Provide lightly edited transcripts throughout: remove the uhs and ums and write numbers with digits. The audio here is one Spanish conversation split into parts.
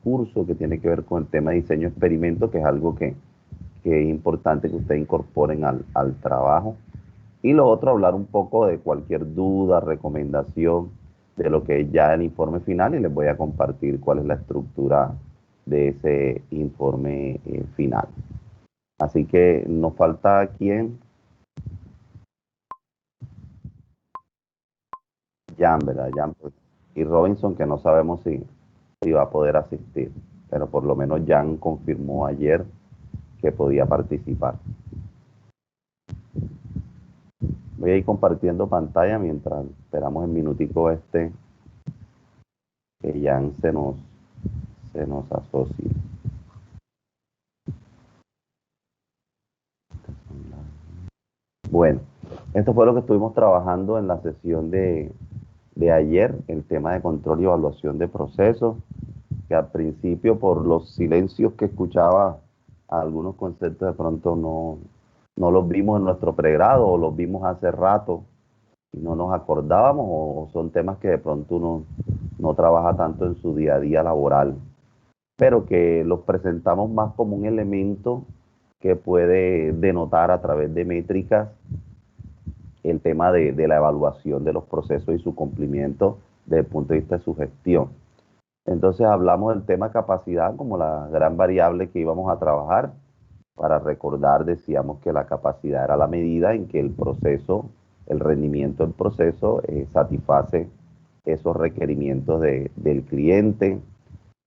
curso que tiene que ver con el tema de diseño de experimentos, que es algo que es importante que ustedes incorporen al trabajo. Y lo otro, hablar un poco de cualquier duda, recomendación de lo que es ya el informe final, y les voy a compartir cuál es la estructura de ese informe final. Así que nos falta quién. Jan, ¿verdad? Jan, pues, y Robinson, que no sabemos si va a poder asistir, pero por lo menos Jan confirmó ayer que podía participar. Voy a ir compartiendo pantalla mientras esperamos el minutico que Jan se nos asocie. Bueno, esto fue lo que estuvimos trabajando en la sesión de ayer, el tema de control y evaluación de procesos, que al principio por los silencios que escuchaba, algunos conceptos de pronto no los vimos en nuestro pregrado o los vimos hace rato y no nos acordábamos, o son temas que de pronto uno no trabaja tanto en su día a día laboral, pero que los presentamos más como un elemento que puede denotar a través de métricas el tema de la evaluación de los procesos y su cumplimiento desde el punto de vista de su gestión. Entonces hablamos del tema capacidad como la gran variable que íbamos a trabajar. Para recordar, decíamos que la capacidad era la medida en que el proceso, el rendimiento del proceso satisface esos requerimientos del cliente.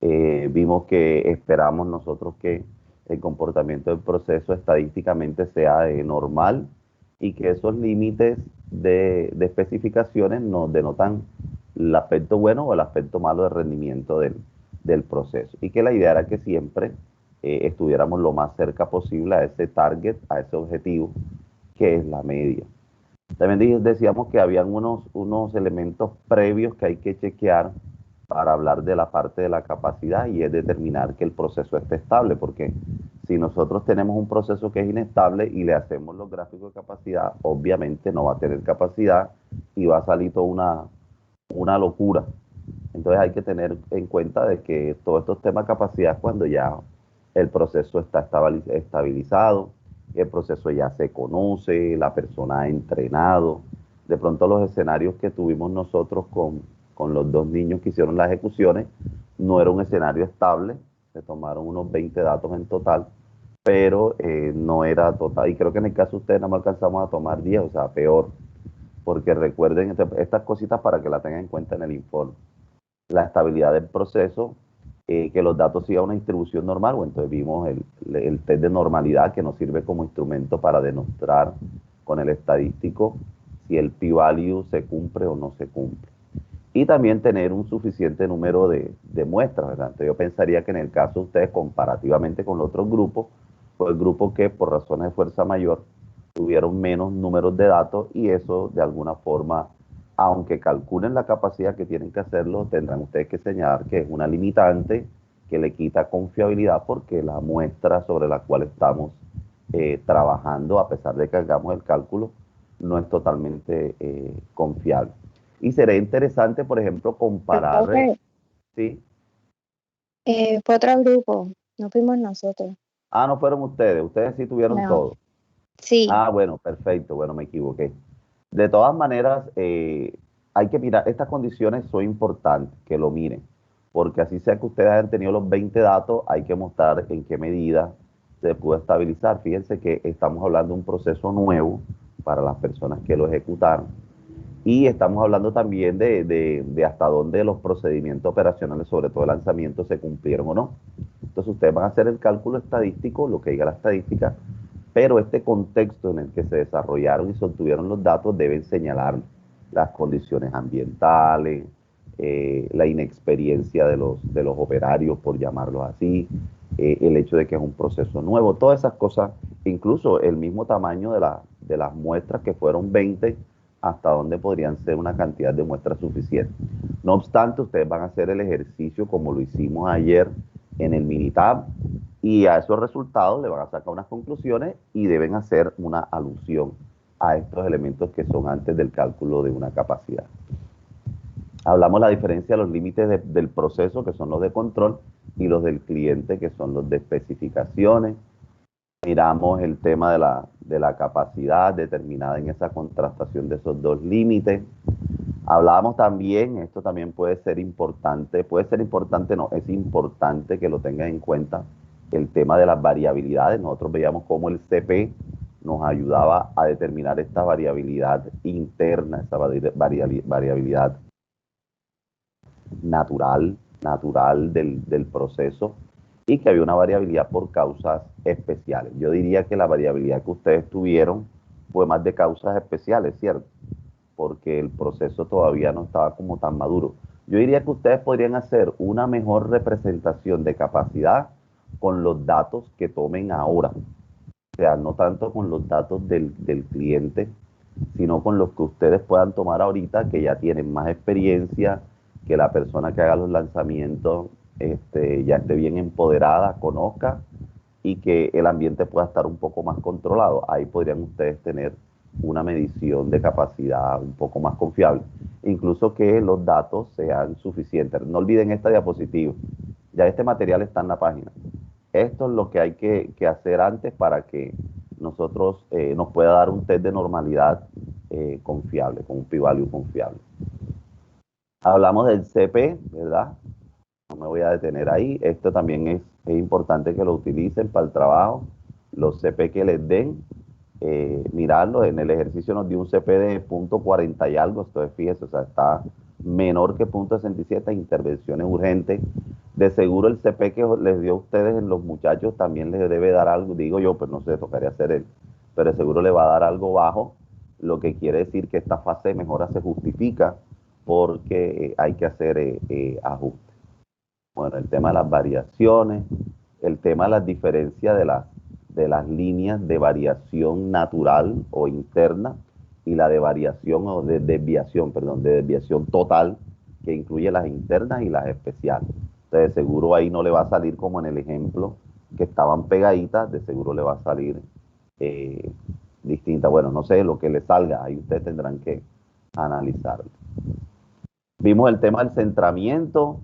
Vimos que esperamos nosotros que el comportamiento del proceso estadísticamente sea normal y que esos límites de especificaciones nos denotan el aspecto bueno o el aspecto malo de rendimiento del proceso. Y que la idea era que siempre estuviéramos lo más cerca posible a ese target, a ese objetivo, que es la media. También decíamos que habían unos elementos previos que hay que chequear para hablar de la parte de la capacidad, y es determinar que el proceso esté estable, porque si nosotros tenemos un proceso que es inestable y le hacemos los gráficos de capacidad, obviamente no va a tener capacidad y va a salir toda una locura. Entonces hay que tener en cuenta de que todos estos temas de capacidad, cuando ya el proceso está estabilizado, el proceso ya se conoce, la persona ha entrenado. De pronto los escenarios que tuvimos nosotros con los dos niños que hicieron las ejecuciones no era un escenario estable, se tomaron unos 20 datos en total, pero no era total. Y creo que en el caso de ustedes nada más alcanzamos a tomar 10, o sea, peor, porque recuerden estas cositas para que la tengan en cuenta en el informe. La estabilidad del proceso, que los datos sigan una distribución normal, o entonces vimos el test de normalidad que nos sirve como instrumento para demostrar con el estadístico si el p-value se cumple o no se cumple. Y también tener un suficiente número de muestras, ¿verdad? Entonces yo pensaría que en el caso de ustedes, comparativamente con los otros grupos, fue el grupo que por razones de fuerza mayor tuvieron menos números de datos, y eso de alguna forma, aunque calculen la capacidad que tienen que hacerlo, tendrán ustedes que señalar que es una limitante que le quita confiabilidad, porque la muestra sobre la cual estamos trabajando, a pesar de que hagamos el cálculo, no es totalmente confiable. Y sería interesante, por ejemplo, comparar, Profe, ¿sí? fue otro grupo, no fuimos nosotros. Ah, no fueron ustedes sí tuvieron No, todo. sí, Ah, bueno, perfecto, bueno, me equivoqué. De todas maneras, hay que mirar, estas condiciones son importantes, que lo miren, porque así sea que ustedes hayan tenido los 20 datos, hay que mostrar en qué medida se pudo estabilizar. Fíjense que estamos hablando de un proceso nuevo para las personas que lo ejecutaron, y estamos hablando también de hasta dónde los procedimientos operacionales, sobre todo el lanzamiento, se cumplieron o no. Entonces ustedes van a hacer el cálculo estadístico, lo que diga la estadística, pero este contexto en el que se desarrollaron y se obtuvieron los datos deben señalar las condiciones ambientales, la inexperiencia de los operarios, por llamarlos así, el hecho de que es un proceso nuevo, todas esas cosas, incluso el mismo tamaño de las muestras, que fueron 20, hasta dónde podrían ser una cantidad de muestras suficiente. No obstante, ustedes van a hacer el ejercicio como lo hicimos ayer en el Minitab, y a esos resultados le van a sacar unas conclusiones y deben hacer una alusión a estos elementos que son antes del cálculo de una capacidad. Hablamos de la diferencia de los límites del proceso, que son los de control, y los del cliente, que son los de especificaciones. Miramos el tema de la capacidad determinada en esa contrastación de esos dos límites. Hablábamos también, esto también puede ser importante, no, es importante que lo tengan en cuenta, el tema de las variabilidades. Nosotros veíamos cómo el CP nos ayudaba a determinar esta variabilidad interna, esta variabilidad natural del proceso, y que había una variabilidad por causas especiales. Yo diría que la variabilidad que ustedes tuvieron fue más de causas especiales, ¿cierto? Porque el proceso todavía no estaba como tan maduro. Yo diría que ustedes podrían hacer una mejor representación de capacidad con los datos que tomen ahora. O sea, no tanto con los datos del cliente, sino con los que ustedes puedan tomar ahorita, que ya tienen más experiencia, que la persona que haga los lanzamientos ya esté bien empoderada, conozca, y que el ambiente pueda estar un poco más controlado. Ahí podrían ustedes tener una medición de capacidad un poco más confiable. Incluso que los datos sean suficientes. No olviden esta diapositiva. Ya este material está en la página. Esto es lo que hay que hacer antes para que nosotros nos pueda dar un test de normalidad confiable, con un p-value confiable. Hablamos del CP, ¿verdad? No me voy a detener ahí. Esto también es importante que lo utilicen para el trabajo. Los CP que les den, mirarlo. En el ejercicio nos dio un CP de 0.40 y algo. Entonces, fíjese, o sea, está menor que 0.67, intervenciones urgentes. De seguro el CP que les dio a ustedes en los muchachos también les debe dar algo, digo yo, pues no sé, tocaría hacer él, pero de seguro le va a dar algo bajo, lo que quiere decir que esta fase de mejora se justifica porque hay que hacer ajustes. Bueno, el tema de las variaciones, el tema de las diferencias de las líneas de variación natural o interna y la de variación o de desviación, perdón, de desviación total, que incluye las internas y las especiales. Entonces, de seguro ahí no le va a salir como en el ejemplo que estaban pegaditas, de seguro le va a salir distinta. Bueno, no sé lo que le salga, ahí ustedes tendrán que analizarlo. Vimos el tema del centramiento,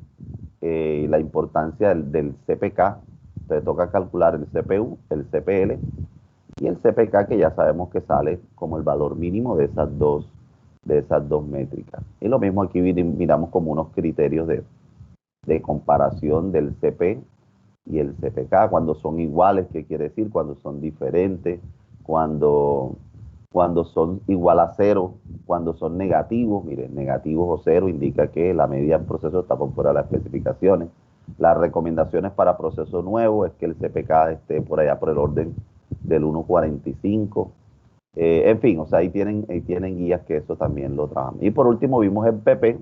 la importancia del CPK. Entonces toca calcular el CPU, el CPL y el CPK, que ya sabemos que sale como el valor mínimo de esas dos métricas. Y lo mismo aquí miramos como unos criterios de comparación del CP y el CPK, cuando son iguales, ¿qué quiere decir? Cuando son diferentes, cuando son igual a cero, cuando son negativos. Miren, negativos o cero indica que la medida del proceso está por fuera de las especificaciones. Las recomendaciones para proceso nuevo es que el CPK esté por allá por el orden del 1.45. En fin, o sea, ahí tienen guías que eso también lo trabajan. Y por último vimos el PP,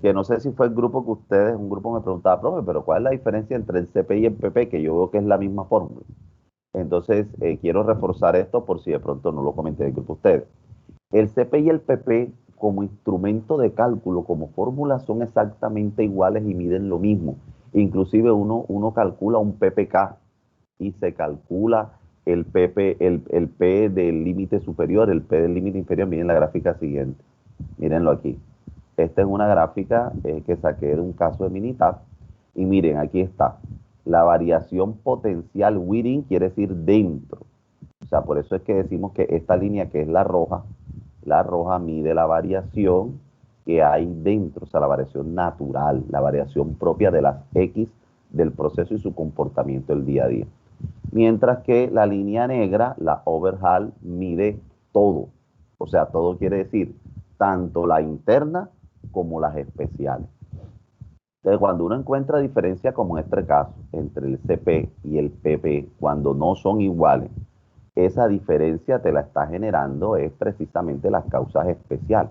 que no sé si fue el grupo que ustedes, un grupo me preguntaba, profe, pero ¿cuál es la diferencia entre el CP y el PP? Que yo veo que es la misma fórmula. Entonces, quiero reforzar esto por si de pronto no lo comenté en el grupo ustedes. El CP y el PP como instrumento de cálculo, como fórmula, son exactamente iguales y miden lo mismo. Inclusive uno calcula un PPK y se calcula el P del límite superior, el P del límite inferior. Miren la gráfica siguiente. Mírenlo aquí. Esta es una gráfica que saqué de un caso de Minitab. Y miren, aquí está. La variación potencial within quiere decir dentro. O sea, por eso es que decimos que esta línea, que es la roja mide la variación que hay dentro, o sea, la variación natural, la variación propia de las X del proceso y su comportamiento el día a día. Mientras que la línea negra, la overhaul, mide todo. O sea, todo quiere decir tanto la interna como las especiales. Entonces, cuando uno encuentra diferencia, como en este caso, entre el CP y el PP, cuando no son iguales, esa diferencia te la está generando es precisamente las causas especiales.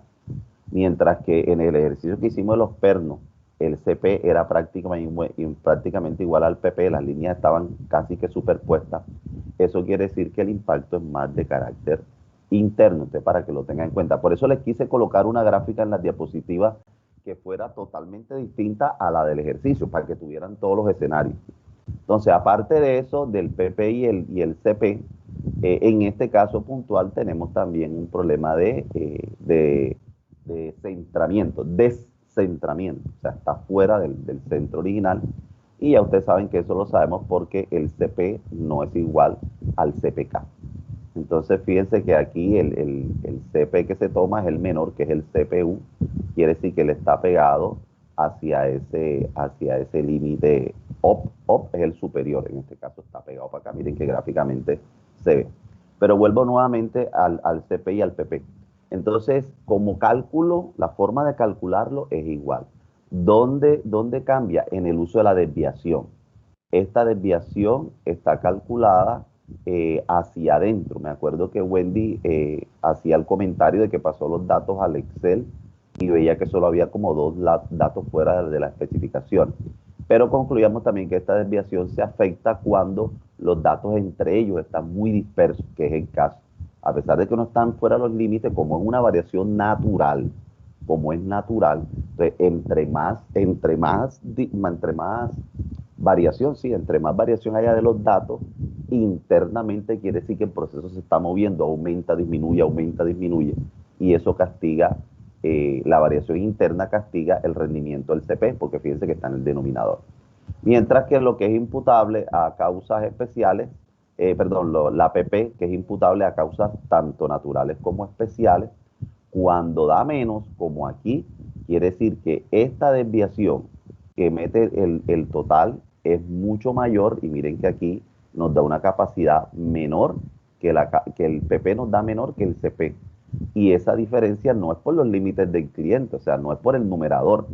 Mientras que en el ejercicio que hicimos de los pernos, el CP era prácticamente igual al PP, las líneas estaban casi que superpuestas. Eso quiere decir que el impacto es más de carácter interno, entonces, para que lo tengan en cuenta. Por eso les quise colocar una gráfica en las diapositivas que fuera totalmente distinta a la del ejercicio, para que tuvieran todos los escenarios. Entonces, aparte de eso, del PP y el CP, en este caso puntual tenemos también un problema de centramiento, descentramiento, o sea, está fuera del centro original. Y ya ustedes saben que eso lo sabemos porque el CP no es igual al CPK. Entonces fíjense que aquí el CP que se toma es el menor, que es el CPU, quiere decir que le está pegado hacia ese límite op es el superior, en este caso está pegado para acá, miren que gráficamente se ve. Pero vuelvo nuevamente al CP y al PP. Entonces, como cálculo, la forma de calcularlo es igual. ¿Dónde cambia? En el uso de la desviación. Esta desviación está calculada hacia adentro. Me acuerdo que Wendy hacía el comentario de que pasó los datos al Excel y veía que solo había como dos datos fuera de la especificación. Pero concluíamos también que esta desviación se afecta cuando los datos entre ellos están muy dispersos, que es el caso. A pesar de que no están fuera de los límites, como es una variación natural, como es natural, entonces, entre más variación, sí, entre más variación haya de los datos, internamente quiere decir que el proceso se está moviendo, aumenta, disminuye, y eso castiga, la variación interna castiga el rendimiento del CP, porque fíjense que está en el denominador. Mientras que lo que es imputable a causas especiales, la PP, que es imputable a causas tanto naturales como especiales, cuando da menos, como aquí, quiere decir que esta desviación que mete el total es mucho mayor, y miren que aquí nos da una capacidad menor, que el PP nos da menor que el CP. Y esa diferencia no es por los límites del cliente, o sea, no es por el numerador.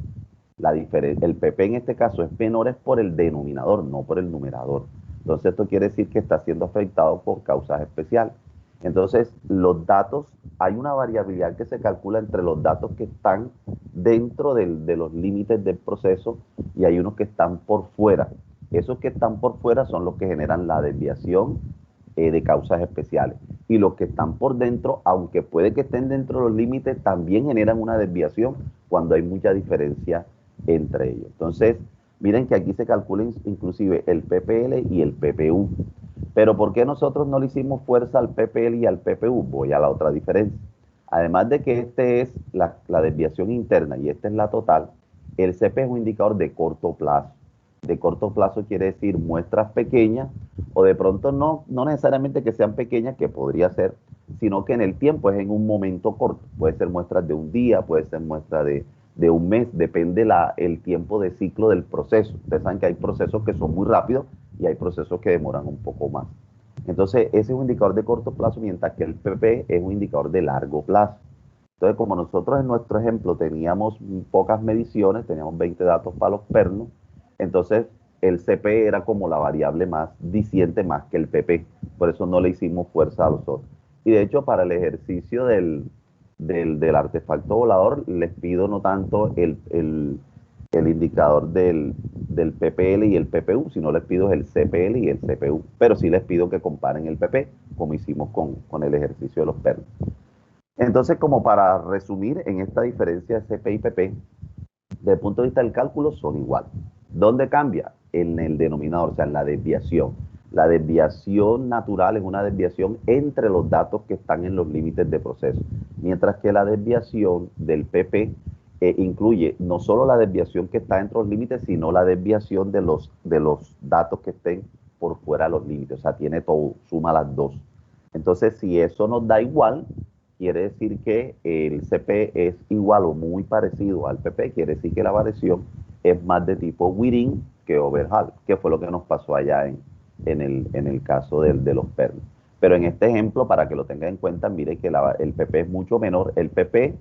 El PP en este caso es menor, es por el denominador, no por el numerador. Entonces esto quiere decir que está siendo afectado por causas especiales. Entonces, los datos, hay una variabilidad que se calcula entre los datos que están dentro de los límites del proceso y hay unos que están por fuera. Esos que están por fuera son los que generan la desviación de causas especiales. Y los que están por dentro, aunque puede que estén dentro de los límites, también generan una desviación cuando hay mucha diferencia entre ellos. Entonces, miren que aquí se calcula inclusive el PPL y el PPU. Pero ¿por qué nosotros no le hicimos fuerza al PPL y al PPU? Voy a la otra diferencia. Además de que este es la desviación interna y esta es la total, el CP es un indicador de corto plazo. De corto plazo quiere decir muestras pequeñas o de pronto no necesariamente que sean pequeñas, que podría ser, sino que en el tiempo es en un momento corto. Puede ser muestras de un día, puede ser muestra de un mes, depende el tiempo de ciclo del proceso. Ustedes saben que hay procesos que son muy rápidos y hay procesos que demoran un poco más. Entonces, ese es un indicador de corto plazo, mientras que el PP es un indicador de largo plazo. Entonces, como nosotros en nuestro ejemplo teníamos pocas mediciones, teníamos 20 datos para los pernos, entonces el CP era como la variable más diciente más que el PP. Por eso no le hicimos fuerza a los otros. Y de hecho, para el ejercicio del artefacto volador, les pido no tanto el indicador del PPL y el PPU, sino les pido el CPL y el CPU. Pero sí les pido que comparen el PP, como hicimos con el ejercicio de los pernos. Entonces, como para resumir, en esta diferencia de CP y PP, desde el punto de vista del cálculo, son iguales. ¿Dónde cambia? En el denominador, o sea, en la desviación. La desviación natural es una desviación entre los datos que están en los límites de proceso, mientras que la desviación del PP incluye no solo la desviación que está entre los límites, sino la desviación de los datos que estén por fuera de los límites. O sea, tiene todo, suma las dos. Entonces, si eso nos da igual, quiere decir que el CP es igual o muy parecido al PP, quiere decir que la variación es más de tipo within que overall, que fue lo que nos pasó allá en el caso de los pernos. Pero en este ejemplo, para que lo tengan en cuenta, mire que el PP es mucho menor. El PP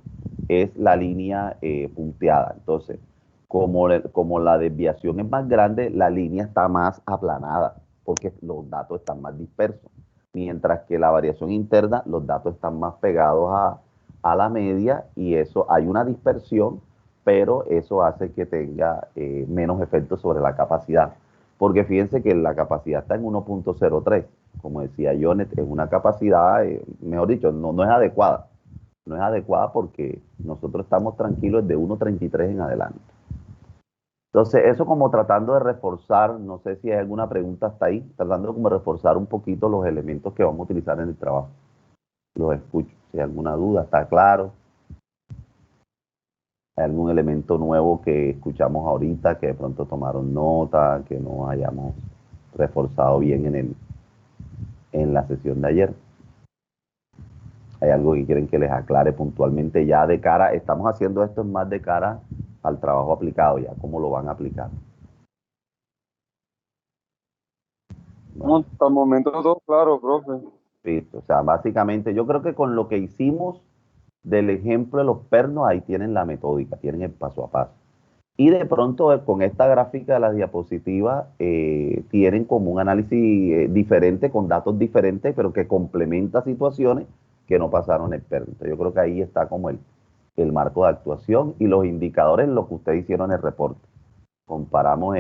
es la línea punteada. Entonces, como la desviación es más grande, la línea está más aplanada, porque los datos están más dispersos. Mientras que la variación interna, los datos están más pegados a la media y eso, hay una dispersión, pero eso hace que tenga menos efecto sobre la capacidad. Porque fíjense que la capacidad está en 1.03. Como decía Jonet, es una capacidad, mejor dicho, no es adecuada. No es adecuada porque nosotros estamos tranquilos de 1.33 en adelante. Entonces, eso como tratando de reforzar, no sé si hay alguna pregunta hasta ahí, tratando como de reforzar un poquito los elementos que vamos a utilizar en el trabajo. Los escucho. Si hay alguna duda, está claro. ¿Hay algún elemento nuevo que escuchamos ahorita, que de pronto tomaron nota, que no hayamos reforzado bien en la sesión de ayer? ¿Hay algo que quieren que les aclare puntualmente ya de cara? Estamos haciendo esto más de cara al trabajo aplicado, ya cómo lo van a aplicar. No, Bueno, hasta el momento todo claro, profe. listo. O sea, básicamente yo creo que con lo que hicimos del ejemplo de los pernos, ahí tienen la metódica, tienen el paso a paso. Y de pronto con esta gráfica de las diapositivas tienen como un análisis diferente, con datos diferentes, pero que complementa situaciones que no pasaron el perno. Entonces, yo creo que ahí está como el marco de actuación y los indicadores, lo que ustedes hicieron en el reporte. Comparamos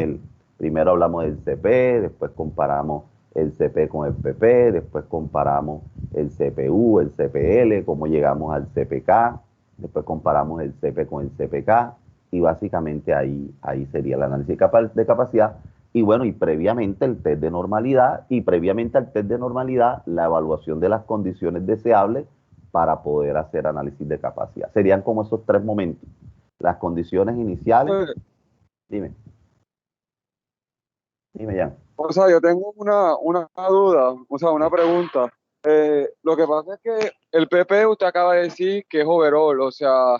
primero hablamos del CP, después comparamos el CP con el PP, después comparamos el CPU, el CPL, cómo llegamos al CPK, después comparamos el CP con el CPK y básicamente ahí sería el análisis de capacidad y bueno, y previamente el test de normalidad y previamente al test de normalidad la evaluación de las condiciones deseables para poder hacer análisis de capacidad. Serían como esos tres momentos. Las condiciones iniciales, Profe, dime. Dime ya. o sea, yo tengo una duda, o sea, una pregunta. Lo que pasa es que el PP usted acaba de decir que es overall, o sea,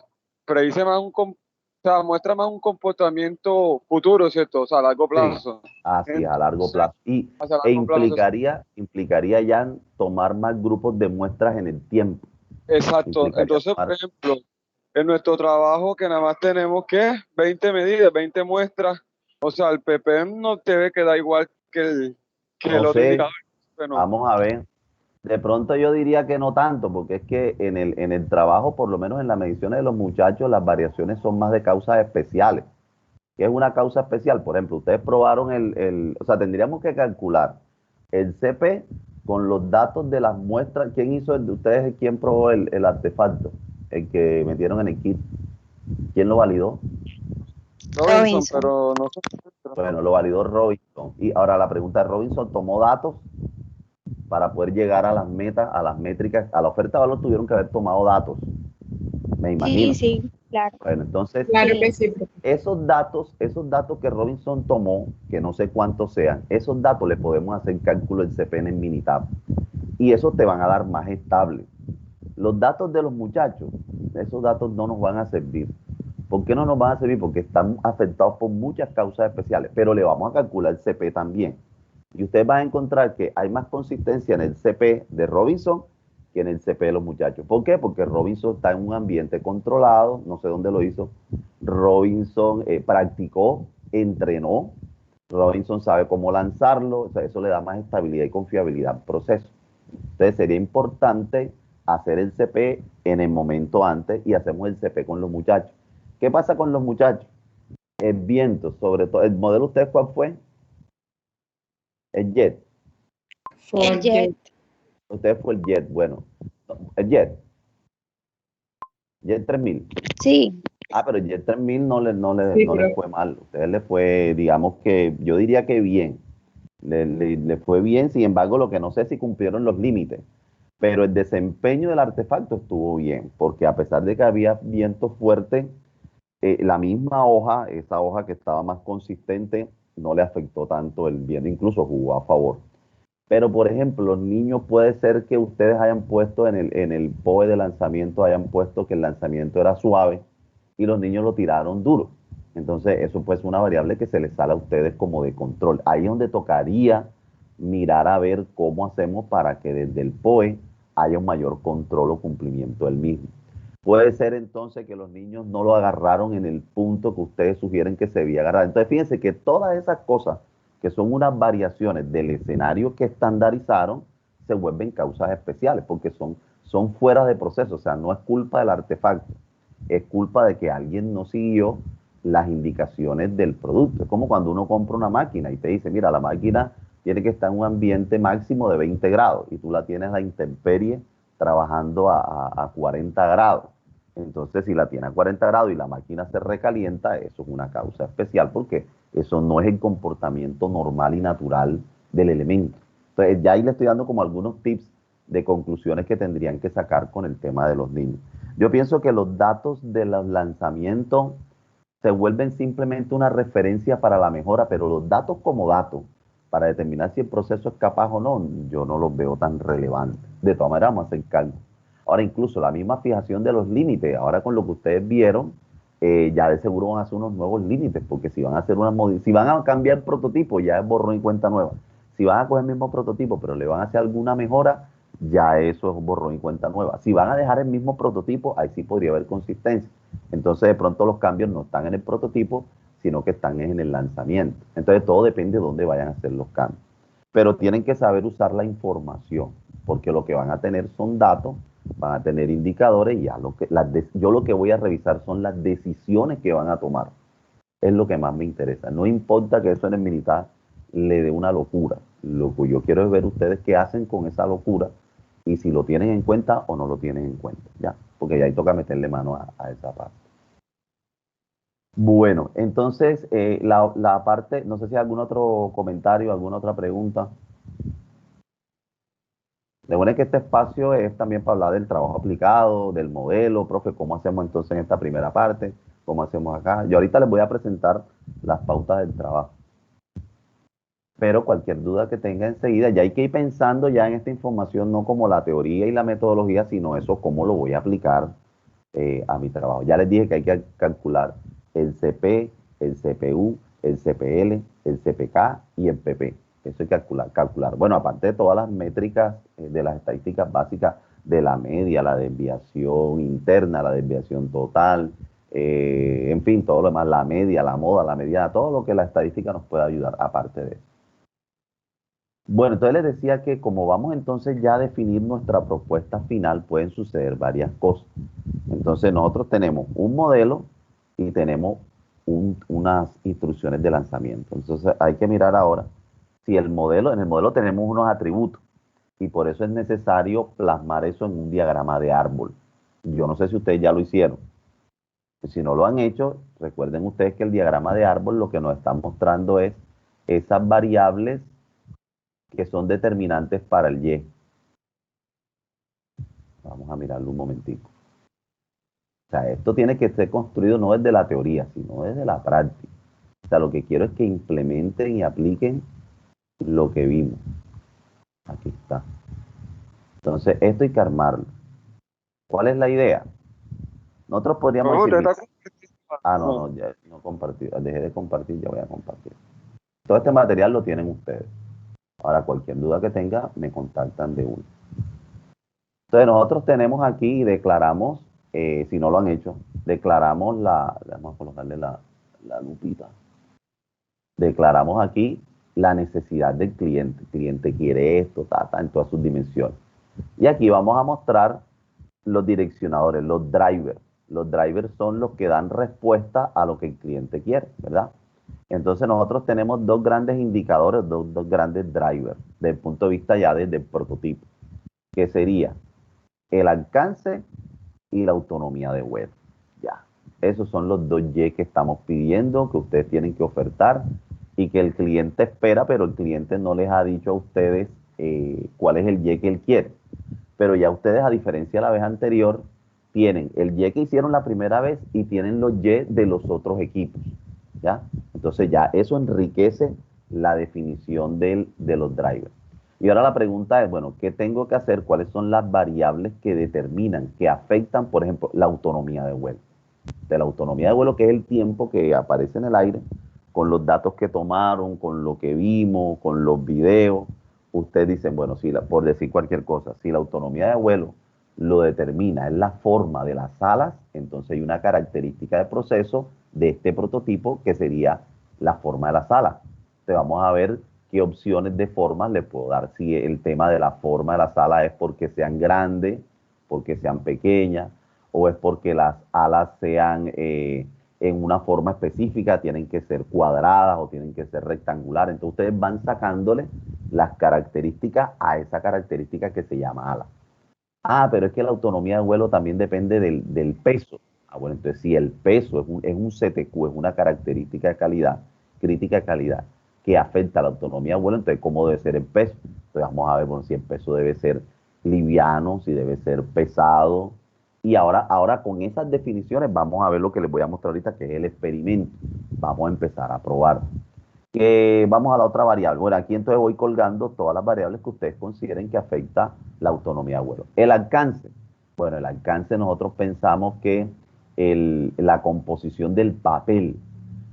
predice más o sea, muestra más un comportamiento futuro, ¿cierto? O sea, a largo Sí, plazo. así es, a largo Entonces, plazo. hacia E largo plazo. implicaría ya tomar más grupos de muestras en el tiempo. Exacto. Implicaría Entonces, por tomar, ejemplo, en nuestro trabajo que nada más tenemos que 20 medidas, 20 muestras, o sea, el ppm no debe quedar igual que no el otro sé, indicador. Bueno, vamos a ver. De pronto yo diría que no tanto, porque es que en el trabajo, por lo menos en las mediciones de los muchachos, las variaciones son más de causas especiales. ¿Qué es una causa especial? Por ejemplo, ustedes probaron o sea, tendríamos que calcular el CP con los datos de las muestras. ¿Quién hizo el de ustedes? ¿Quién probó el artefacto? El que metieron en el kit. ¿Quién lo validó? Robinson, Robinson. pero no sé. Bueno, lo validó Robinson. Y ahora la pregunta es, ¿Robinson tomó datos para poder llegar a las metas, a las métricas? A la oferta de valor tuvieron que haber tomado datos, me Sí, imagino. sí, claro. Bueno, entonces, Claro que Sí. sí, profe. esos datos que Robinson tomó, que no sé cuántos sean, esos datos le podemos hacer cálculo en CPN en Minitab. Y esos te van a dar más estable. Los datos de los muchachos, esos datos no nos van a servir. ¿Por qué no nos van a servir? Porque están afectados por muchas causas especiales, pero le vamos a calcular el CP también. Y ustedes van a encontrar que hay más consistencia en el CP de Robinson que en el CP de los muchachos. ¿Por qué? Porque Robinson está en un ambiente controlado, no sé dónde lo hizo. Robinson practicó, entrenó. Robinson sabe cómo lanzarlo, o sea, eso le da más estabilidad y confiabilidad al proceso. Entonces sería importante hacer el CP en el momento antes y hacemos el CP con los muchachos. ¿Qué pasa con los muchachos? El viento, sobre todo, ¿el modelo ustedes cuál fue? El jet. El Ford jet. Jet. Ustedes fue el jet, bueno. El jet 3000. Sí. Ah, pero el jet 3000 Sí, no les profe. fue mal. Ustedes les fue, digamos que, yo diría que bien. Le fue bien, sin embargo, lo que no sé si cumplieron los límites. Pero el desempeño del artefacto estuvo bien, porque a pesar de que había viento fuerte, la misma hoja, esa hoja que estaba más consistente, no le afectó tanto el viento, incluso jugó a favor. Pero, por ejemplo, los niños puede ser que ustedes hayan puesto en el POE de lanzamiento, hayan puesto que el lanzamiento era suave y los niños lo tiraron duro. Entonces, eso pues es una variable que se les sale a ustedes como de control. Ahí es donde tocaría mirar a ver cómo hacemos para que desde el POE haya un mayor control o cumplimiento del mismo. Puede ser entonces que los niños no lo agarraron en el punto que ustedes sugieren que se debía agarrar. Entonces, fíjense que todas esas cosas que son unas variaciones del escenario que estandarizaron, se vuelven causas especiales porque son fuera de proceso, o sea, no es culpa del artefacto, es culpa de que alguien no siguió las indicaciones del producto. Es como cuando uno compra una máquina y te dice, mira, la máquina tiene que estar en un ambiente máximo de 20 grados y tú la tienes a la intemperie trabajando a 40 grados. Entonces, si la tiene a 40 grados y la máquina se recalienta, eso es una causa especial porque eso no es el comportamiento normal y natural del elemento. Entonces, ya ahí le estoy dando como algunos tips de conclusiones que tendrían que sacar con el tema de los niños. Yo pienso que los datos de los lanzamientos se vuelven simplemente una referencia para la mejora, pero los datos como datos, para determinar si el proceso es capaz o no, yo no los veo tan relevantes. De todas maneras, vamos a hacer cálculo. Ahora, incluso la misma fijación de los límites, ahora con lo que ustedes vieron, ya de seguro van a hacer unos nuevos límites, porque si van a hacer si van a cambiar el prototipo, ya es borrón y cuenta nueva. Si van a coger el mismo prototipo, pero le van a hacer alguna mejora, ya eso es borrón y cuenta nueva. Si van a dejar el mismo prototipo, ahí sí podría haber consistencia. Entonces, de pronto los cambios no están en el prototipo, sino que están en el lanzamiento. Entonces, todo depende de dónde vayan a hacer los cambios. Pero tienen que saber usar la información, porque lo que van a tener son datos, van a tener indicadores y ya yo lo que voy a revisar son las decisiones que van a tomar. Es lo que más me interesa. No importa que eso en el militar le dé una locura. Lo que yo quiero es ver ustedes qué hacen con esa locura y si lo tienen en cuenta o no lo tienen en cuenta. Ya, porque ya ahí toca meterle mano a esa parte. Bueno, entonces la parte, no sé si hay algún otro comentario, alguna otra pregunta. Recuerden que este espacio es también para hablar del trabajo aplicado, del modelo, profe, cómo hacemos entonces en esta primera parte, cómo hacemos acá. Yo ahorita les voy a presentar las pautas del trabajo. Pero cualquier duda que tenga enseguida, ya hay que ir pensando ya en esta información, no como la teoría y la metodología, sino eso cómo lo voy a aplicar a mi trabajo. Ya les dije que hay que calcular el CP, el CPU, el CPL, el CPK y el PP. Eso hay que calcular. Bueno, aparte de todas las métricas de las estadísticas básicas de la media, la desviación interna, la desviación total, en fin, todo lo demás, la media, la moda, la mediana, todo lo que la estadística nos pueda ayudar, aparte de eso. Bueno, entonces les decía que como vamos entonces ya a definir nuestra propuesta final, pueden suceder varias cosas. Entonces nosotros tenemos un modelo y tenemos unas instrucciones de lanzamiento. Entonces hay que mirar ahora si en el modelo tenemos unos atributos y por eso es necesario plasmar eso en un diagrama de árbol. Yo no sé si ustedes ya lo hicieron. Si no lo han hecho, recuerden ustedes que el diagrama de árbol lo que nos está mostrando es esas variables que son determinantes para el Y. Vamos a mirarlo un momentico. O sea, esto tiene que ser construido no desde la teoría, sino desde la práctica. O sea, lo que quiero es que implementen y apliquen lo que vimos. Aquí está. Entonces, esto hay que armarlo. ¿Cuál es la idea? Nosotros podríamos No, decir... te está no, ya no compartí. Dejé de compartir, ya voy a compartir. Todo este material lo tienen ustedes. Ahora, cualquier duda que tenga, me contactan de uno. Entonces, nosotros tenemos aquí y declaramos, si no lo han hecho, declaramos vamos a colocarle la lupita. Declaramos aquí la necesidad del cliente. El cliente quiere esto, en todas sus dimensiones. Y aquí vamos a mostrar los direccionadores, los drivers. Los drivers son los que dan respuesta a lo que el cliente quiere, ¿verdad? Entonces nosotros tenemos dos grandes indicadores, dos grandes drivers, desde el punto de vista ya desde el prototipo, que sería el alcance y la autonomía de web. Ya, esos son los dos Y que estamos pidiendo, que ustedes tienen que ofertar y que el cliente espera, pero el cliente no les ha dicho a ustedes cuál es el Y que él quiere. Pero ya ustedes, a diferencia de la vez anterior, tienen el Y que hicieron la primera vez y tienen los Y de los otros equipos. ¿Ya? Entonces ya eso enriquece la definición de los drivers. Y ahora la pregunta es, bueno, ¿qué tengo que hacer? ¿Cuáles son las variables que determinan, que afectan, por ejemplo, la autonomía de vuelo? De la autonomía de vuelo, que es el tiempo que aparece en el aire, con los datos que tomaron, con lo que vimos, con los videos. Ustedes dicen, bueno, si por decir cualquier cosa, si la autonomía de vuelo lo determina es la forma de las alas, entonces hay una característica de proceso de este prototipo que sería la forma de las alas. Entonces vamos a ver qué opciones de formas le puedo dar. Si el tema de la forma de las alas es porque sean grandes, porque sean pequeñas, o es porque las alas sean en una forma específica, tienen que ser cuadradas o tienen que ser rectangulares. Entonces ustedes van sacándole las características a esa característica que se llama ala. Ah, pero es que la autonomía de vuelo también depende del peso. Ah, bueno, entonces si el peso es un CTQ, es una característica de calidad, crítica de calidad, que afecta a la autonomía de vuelo, entonces ¿cómo debe ser el peso? Entonces vamos a ver, bueno, si el peso debe ser liviano, si debe ser pesado, Y ahora con esas definiciones vamos a ver lo que les voy a mostrar ahorita, que es el experimento. Vamos a empezar a probar. Vamos a la otra variable. Bueno, aquí entonces voy colgando todas las variables que ustedes consideren que afecta la autonomía de vuelo. El alcance. Bueno, el alcance nosotros pensamos que la composición del papel,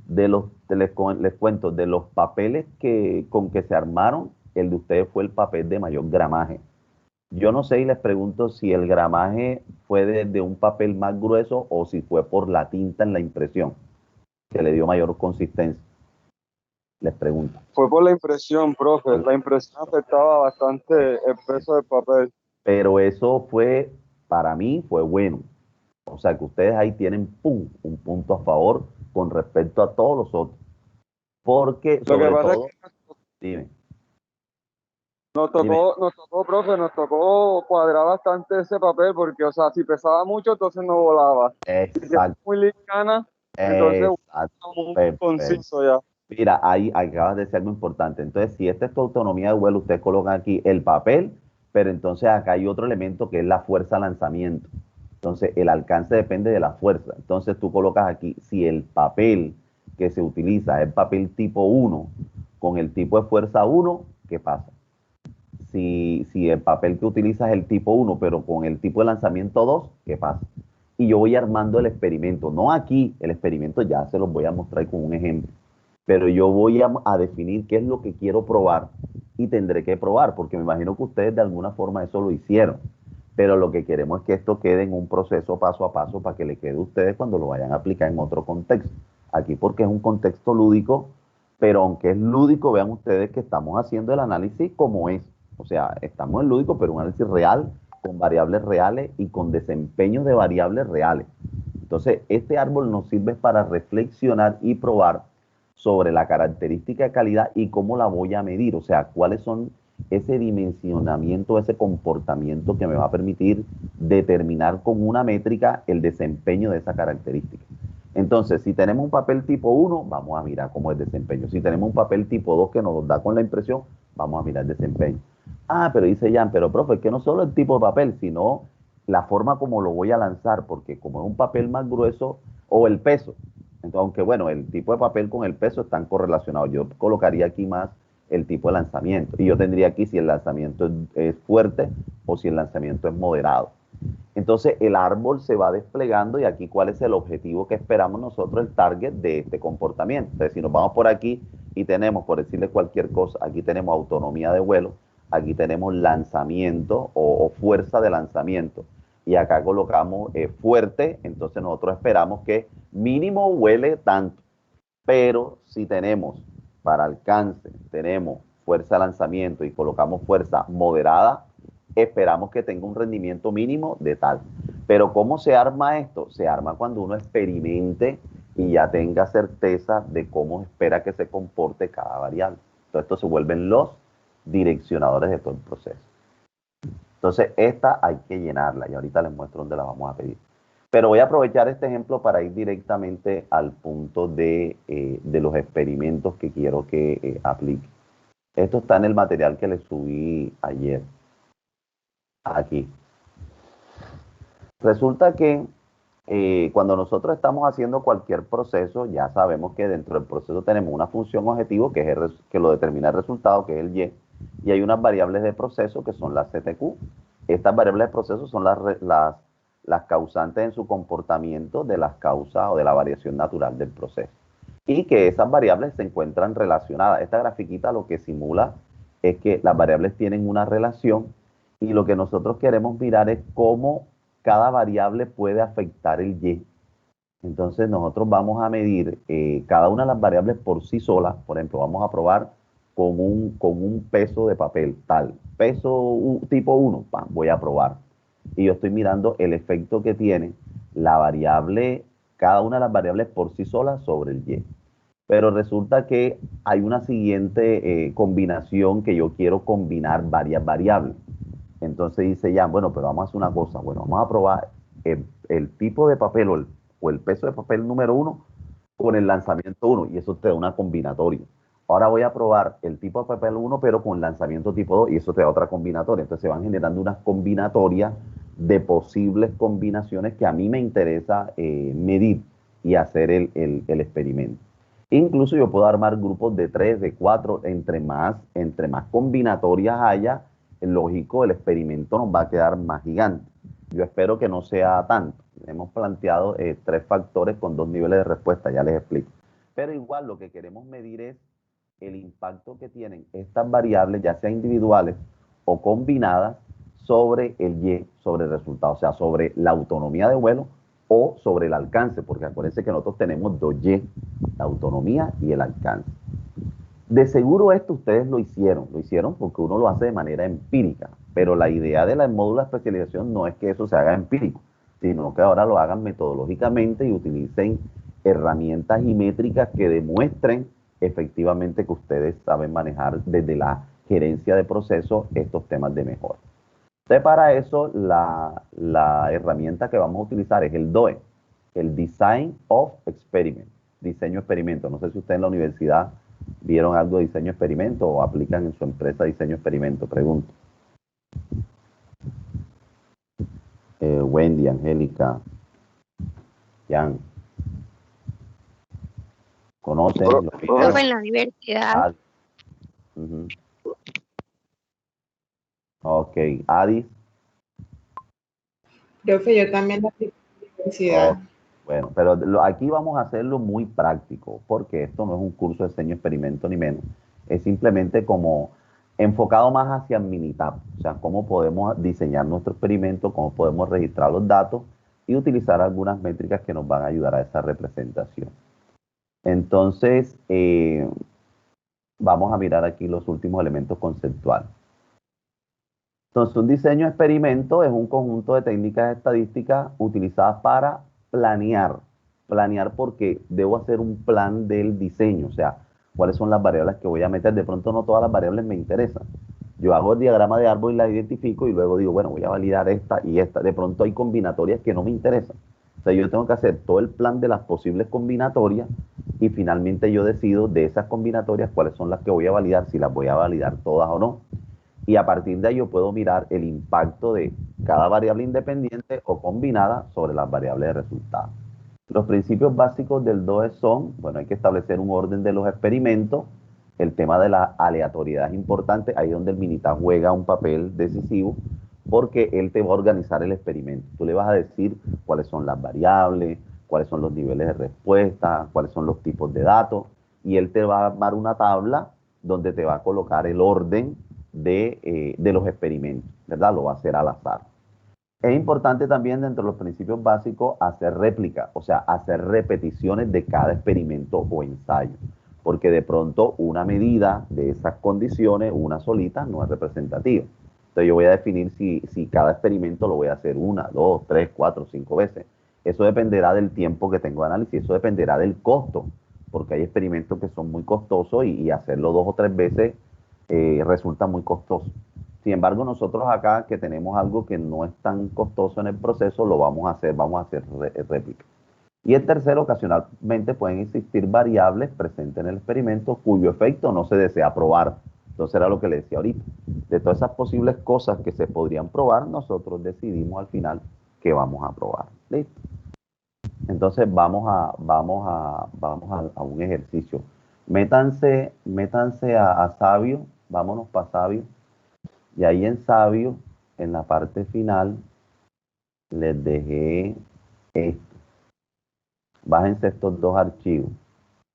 les cuento, de los papeles con que se armaron, el de ustedes fue el papel de mayor gramaje. Yo no sé y les pregunto si el gramaje fue de un papel más grueso o si fue por la tinta en la impresión, que le dio mayor consistencia. Les pregunto. Fue por la impresión, profe. La impresión afectaba bastante el peso del papel. Pero eso fue, para mí, fue bueno. O sea que ustedes ahí tienen un punto a favor con respecto a todos los otros. Porque, Lo que sobre pasa todo, es que dime, nos dime. tocó, profe, nos tocó cuadrar bastante ese papel porque, o sea, si pesaba mucho, entonces no volaba. Si quedaba Exacto, muy liviana, entonces exacto, muy perfecto. conciso ya. Mira, ahí acabas de decir algo importante. Entonces, si esta es tu autonomía de vuelo, ustedes colocan aquí el papel, pero entonces acá hay otro elemento que es la fuerza de lanzamiento. Entonces, el alcance depende de la fuerza. Entonces, tú colocas aquí, si el papel que se utiliza es papel tipo 1 con el tipo de fuerza 1, ¿qué pasa? Si el papel que utilizas es el tipo 1, pero con el tipo de lanzamiento 2, ¿qué pasa? Y yo voy armando el experimento. No aquí, el experimento ya se los voy a mostrar con un ejemplo. Pero yo voy a definir qué es lo que quiero probar y tendré que probar, porque me imagino que ustedes de alguna forma eso lo hicieron. Pero lo que queremos es que esto quede en un proceso paso a paso para que le quede a ustedes cuando lo vayan a aplicar en otro contexto. Aquí porque es un contexto lúdico, pero aunque es lúdico, vean ustedes que estamos haciendo el análisis como es. O sea, estamos en lúdico, pero un análisis real, con variables reales y con desempeños de variables reales. Entonces, este árbol nos sirve para reflexionar y probar sobre la característica de calidad y cómo la voy a medir. O sea, cuáles son ese dimensionamiento, ese comportamiento que me va a permitir determinar con una métrica el desempeño de esa característica. Entonces, si tenemos un papel tipo 1, vamos a mirar cómo es el desempeño. Si tenemos un papel tipo 2 que nos da con la impresión, vamos a mirar el desempeño. Ah, pero dice Jan, pero profe, es que no solo el tipo de papel, sino la forma como lo voy a lanzar, porque como es un papel más grueso, o el peso. Entonces, aunque bueno, el tipo de papel con el peso están correlacionados. Yo colocaría aquí más el tipo de lanzamiento. Y yo tendría aquí si el lanzamiento es fuerte o si el lanzamiento es moderado. Entonces el árbol se va desplegando y aquí cuál es el objetivo que esperamos nosotros, el target de este comportamiento. Entonces si nos vamos por aquí y tenemos, por decirle cualquier cosa, aquí tenemos autonomía de vuelo, aquí tenemos lanzamiento o fuerza de lanzamiento y acá colocamos fuerte, entonces nosotros esperamos que mínimo vuele tanto, pero si tenemos para alcance, tenemos fuerza de lanzamiento y colocamos fuerza moderada, esperamos que tenga un rendimiento mínimo de tal. Pero ¿cómo se arma esto? Se arma cuando uno experimente y ya tenga certeza de cómo espera que se comporte cada variable. Entonces, estos se vuelven los direccionadores de todo el proceso. Entonces, esta hay que llenarla y ahorita les muestro dónde la vamos a pedir. Pero voy a aprovechar este ejemplo para ir directamente al punto de los experimentos que quiero que aplique. Esto está en el material que les subí ayer. Aquí. Resulta que cuando nosotros estamos haciendo cualquier proceso, ya sabemos que dentro del proceso tenemos una función objetivo que, que lo determina el resultado, que es el y hay unas variables de proceso que son las CTQ. Estas variables de proceso son las causantes en su comportamiento de las causas o de la variación natural del proceso. Y que esas variables se encuentran relacionadas. Esta grafiquita lo que simula es que las variables tienen una relación y lo que nosotros queremos mirar es cómo cada variable puede afectar el Y. Entonces nosotros vamos a medir cada una de las variables por sí solas. Por ejemplo, vamos a probar con un peso de papel, tal. Peso tipo 1, voy a probar. Y yo estoy mirando el efecto que tiene la variable, cada una de las variables por sí solas sobre el Y. Pero resulta que hay una siguiente combinación que yo quiero combinar varias variables. Entonces dice ya, bueno, pero vamos a hacer una cosa. Bueno, vamos a probar el tipo de papel o el peso de papel número 1 con el lanzamiento 1 y eso te da una combinatoria. Ahora voy a probar el tipo de papel 1 pero con lanzamiento tipo 2 y eso te da otra combinatoria. Entonces se van generando unas combinatorias de posibles combinaciones que a mí me interesa medir y hacer el experimento. Incluso yo puedo armar grupos de 3, de 4, entre más combinatorias haya, lógico, el experimento nos va a quedar más gigante. Yo espero que no sea tanto. Hemos planteado 3 factores con 2 niveles de respuesta, ya les explico. Pero igual lo que queremos medir es el impacto que tienen estas variables, ya sea individuales o combinadas, sobre el Y, sobre el resultado, o sea, sobre la autonomía de vuelo o sobre el alcance, porque acuérdense que nosotros tenemos 2Y, la autonomía y el alcance. De seguro esto ustedes lo hicieron porque uno lo hace de manera empírica, pero la idea de la módula de especialización no es que eso se haga empírico, sino que ahora lo hagan metodológicamente y utilicen herramientas y métricas que demuestren efectivamente que ustedes saben manejar desde la gerencia de procesos estos temas de mejora. Entonces, para eso, la herramienta que vamos a utilizar es el DOE, el Design of Experiment, diseño experimento. No sé si ustedes en la universidad vieron algo de diseño experimento o aplican en su empresa diseño experimento, pregunto. Wendy, Angélica, Jan. ¿Conocen? Profe, en la universidad. Ok, Adis. Profe, yo también la aplico en la universidad. Bueno, pero aquí vamos a hacerlo muy práctico, porque esto no es un curso de diseño experimento ni menos. Es simplemente como enfocado más hacia Minitab, o sea, cómo podemos diseñar nuestro experimento, cómo podemos registrar los datos y utilizar algunas métricas que nos van a ayudar a esa representación. Entonces, vamos a mirar aquí los últimos elementos conceptuales. Entonces, un diseño experimento es un conjunto de técnicas estadísticas utilizadas para planear porque debo hacer un plan del diseño, o sea, cuáles son las variables que voy a meter. De pronto no todas las variables me interesan. Yo hago el diagrama de árbol y la identifico y luego digo, bueno, voy a validar esta y esta. De pronto hay combinatorias que no me interesan. O sea, yo tengo que hacer todo el plan de las posibles combinatorias y finalmente yo decido de esas combinatorias cuáles son las que voy a validar, si las voy a validar todas o no. Y a partir de ahí yo puedo mirar el impacto de cada variable independiente o combinada sobre las variables de resultado. Los principios básicos del DOE son, bueno, hay que establecer un orden de los experimentos, el tema de la aleatoriedad es importante, ahí es donde el Minitab juega un papel decisivo, porque él te va a organizar el experimento. Tú le vas a decir cuáles son las variables, cuáles son los niveles de respuesta, cuáles son los tipos de datos, y él te va a armar una tabla donde te va a colocar el orden de los experimentos, ¿verdad? Lo va a hacer al azar. Es importante también dentro de los principios básicos hacer réplica, o sea, hacer repeticiones de cada experimento o ensayo, porque de pronto una medida de esas condiciones, una solita, no es representativa. Entonces yo voy a definir si cada experimento lo voy a hacer 1, 2, 3, 4, 5 veces. Eso dependerá del tiempo que tengo de análisis, eso dependerá del costo, porque hay experimentos que son muy costosos y hacerlo 2 o 3 veces resulta muy costoso. Sin embargo, nosotros acá que tenemos algo que no es tan costoso en el proceso, lo vamos a hacer réplica. Y el tercero, ocasionalmente pueden existir variables presentes en el experimento cuyo efecto no se desea probar. Entonces era lo que le decía ahorita. De todas esas posibles cosas que se podrían probar, nosotros decidimos al final que vamos a probar. ¿Listo? Entonces vamos a un ejercicio. Métanse a Sabio, vámonos para Sabio. Y ahí en Sabio, en la parte final, les dejé esto. Bájense estos 2 archivos.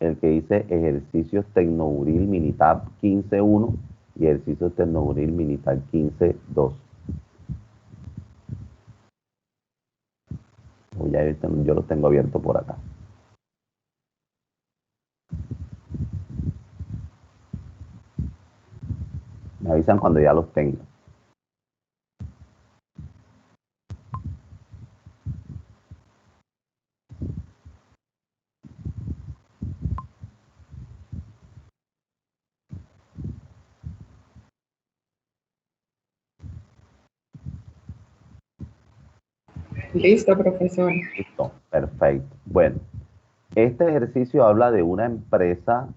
El que dice ejercicios Tecnoburil Minitab 15.1 y ejercicios Tecnoburil Minitab 15.2. Yo los tengo abiertos por acá. Me avisan cuando ya los tengan. Listo, profesor. Listo, perfecto. Bueno, este ejercicio habla de una empresa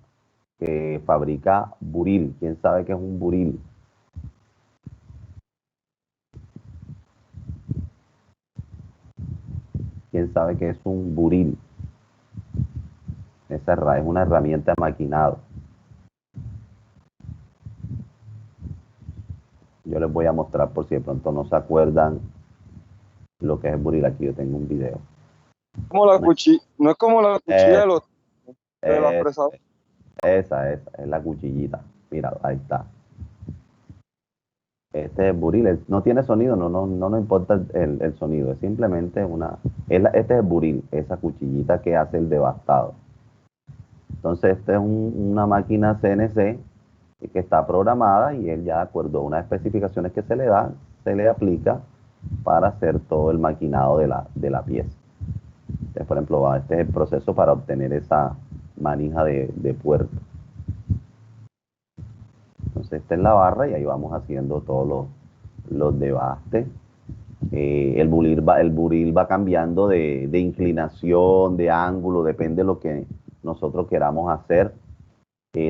que fabrica buril. ¿Quién sabe qué es un buril? ¿quién sabe qué es un buril? Es una herramienta de maquinado. Yo les voy a mostrar por si de pronto no se acuerdan lo que es el buril. Aquí yo tengo un video. Como la cuchilla, no es como la cuchilla de la Es- presa. esa es la cuchillita. Mira, ahí está. Este es el buril, no tiene sonido, no nos importa el sonido, es simplemente este es el buril, esa cuchillita que hace el devastado. Entonces, esta es una máquina CNC que está programada y él ya de acuerdo a unas especificaciones que se le dan, se le aplica para hacer todo el maquinado de la pieza. Entonces, por ejemplo, este es el proceso para obtener esa manija de puerto. Entonces, esta es la barra y ahí vamos haciendo todos los debastes. El buril va cambiando de inclinación, de ángulo, depende de lo que nosotros queramos hacer.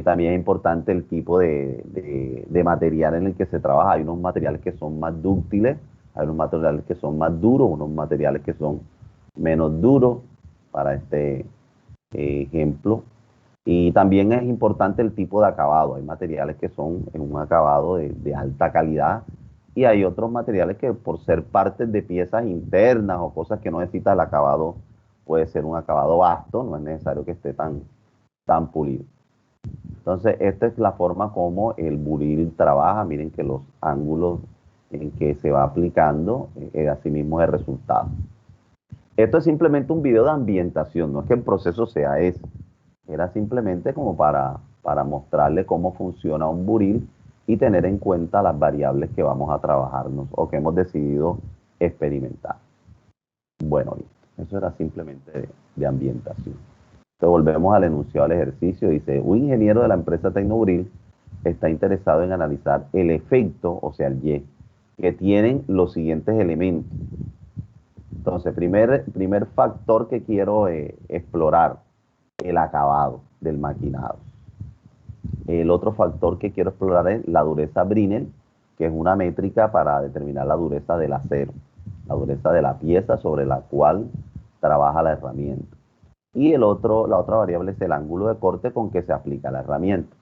También es importante el tipo de material en el que se trabaja. Hay unos materiales que son más dúctiles, hay unos materiales que son más duros, unos materiales que son menos duros, para este ejemplo. Y también es importante el tipo de acabado. Hay materiales que son en un acabado de alta calidad y hay otros materiales que por ser partes de piezas internas o cosas que no necesita el acabado, puede ser un acabado vasto, no es necesario que esté tan pulido. Entonces, esta es la forma como el buril trabaja. Miren que los ángulos en que se va aplicando, así mismo es el resultado. Esto es simplemente un video de ambientación, no es que el proceso sea ese. Era simplemente como para mostrarle cómo funciona un buril y tener en cuenta las variables que vamos a trabajarnos o que hemos decidido experimentar. Bueno, listo. Eso era simplemente de ambientación. Entonces volvemos al enunciado del ejercicio. Dice, un ingeniero de la empresa Tecnoburil está interesado en analizar el efecto, o sea, el Y, que tienen los siguientes elementos. Entonces, primer factor que quiero explorar, el acabado del maquinado. El otro factor que quiero explorar es la dureza Brinell, que es una métrica para determinar la dureza del acero, la dureza de la pieza sobre la cual trabaja la herramienta. Y la otra variable es el ángulo de corte con que se aplica la herramienta.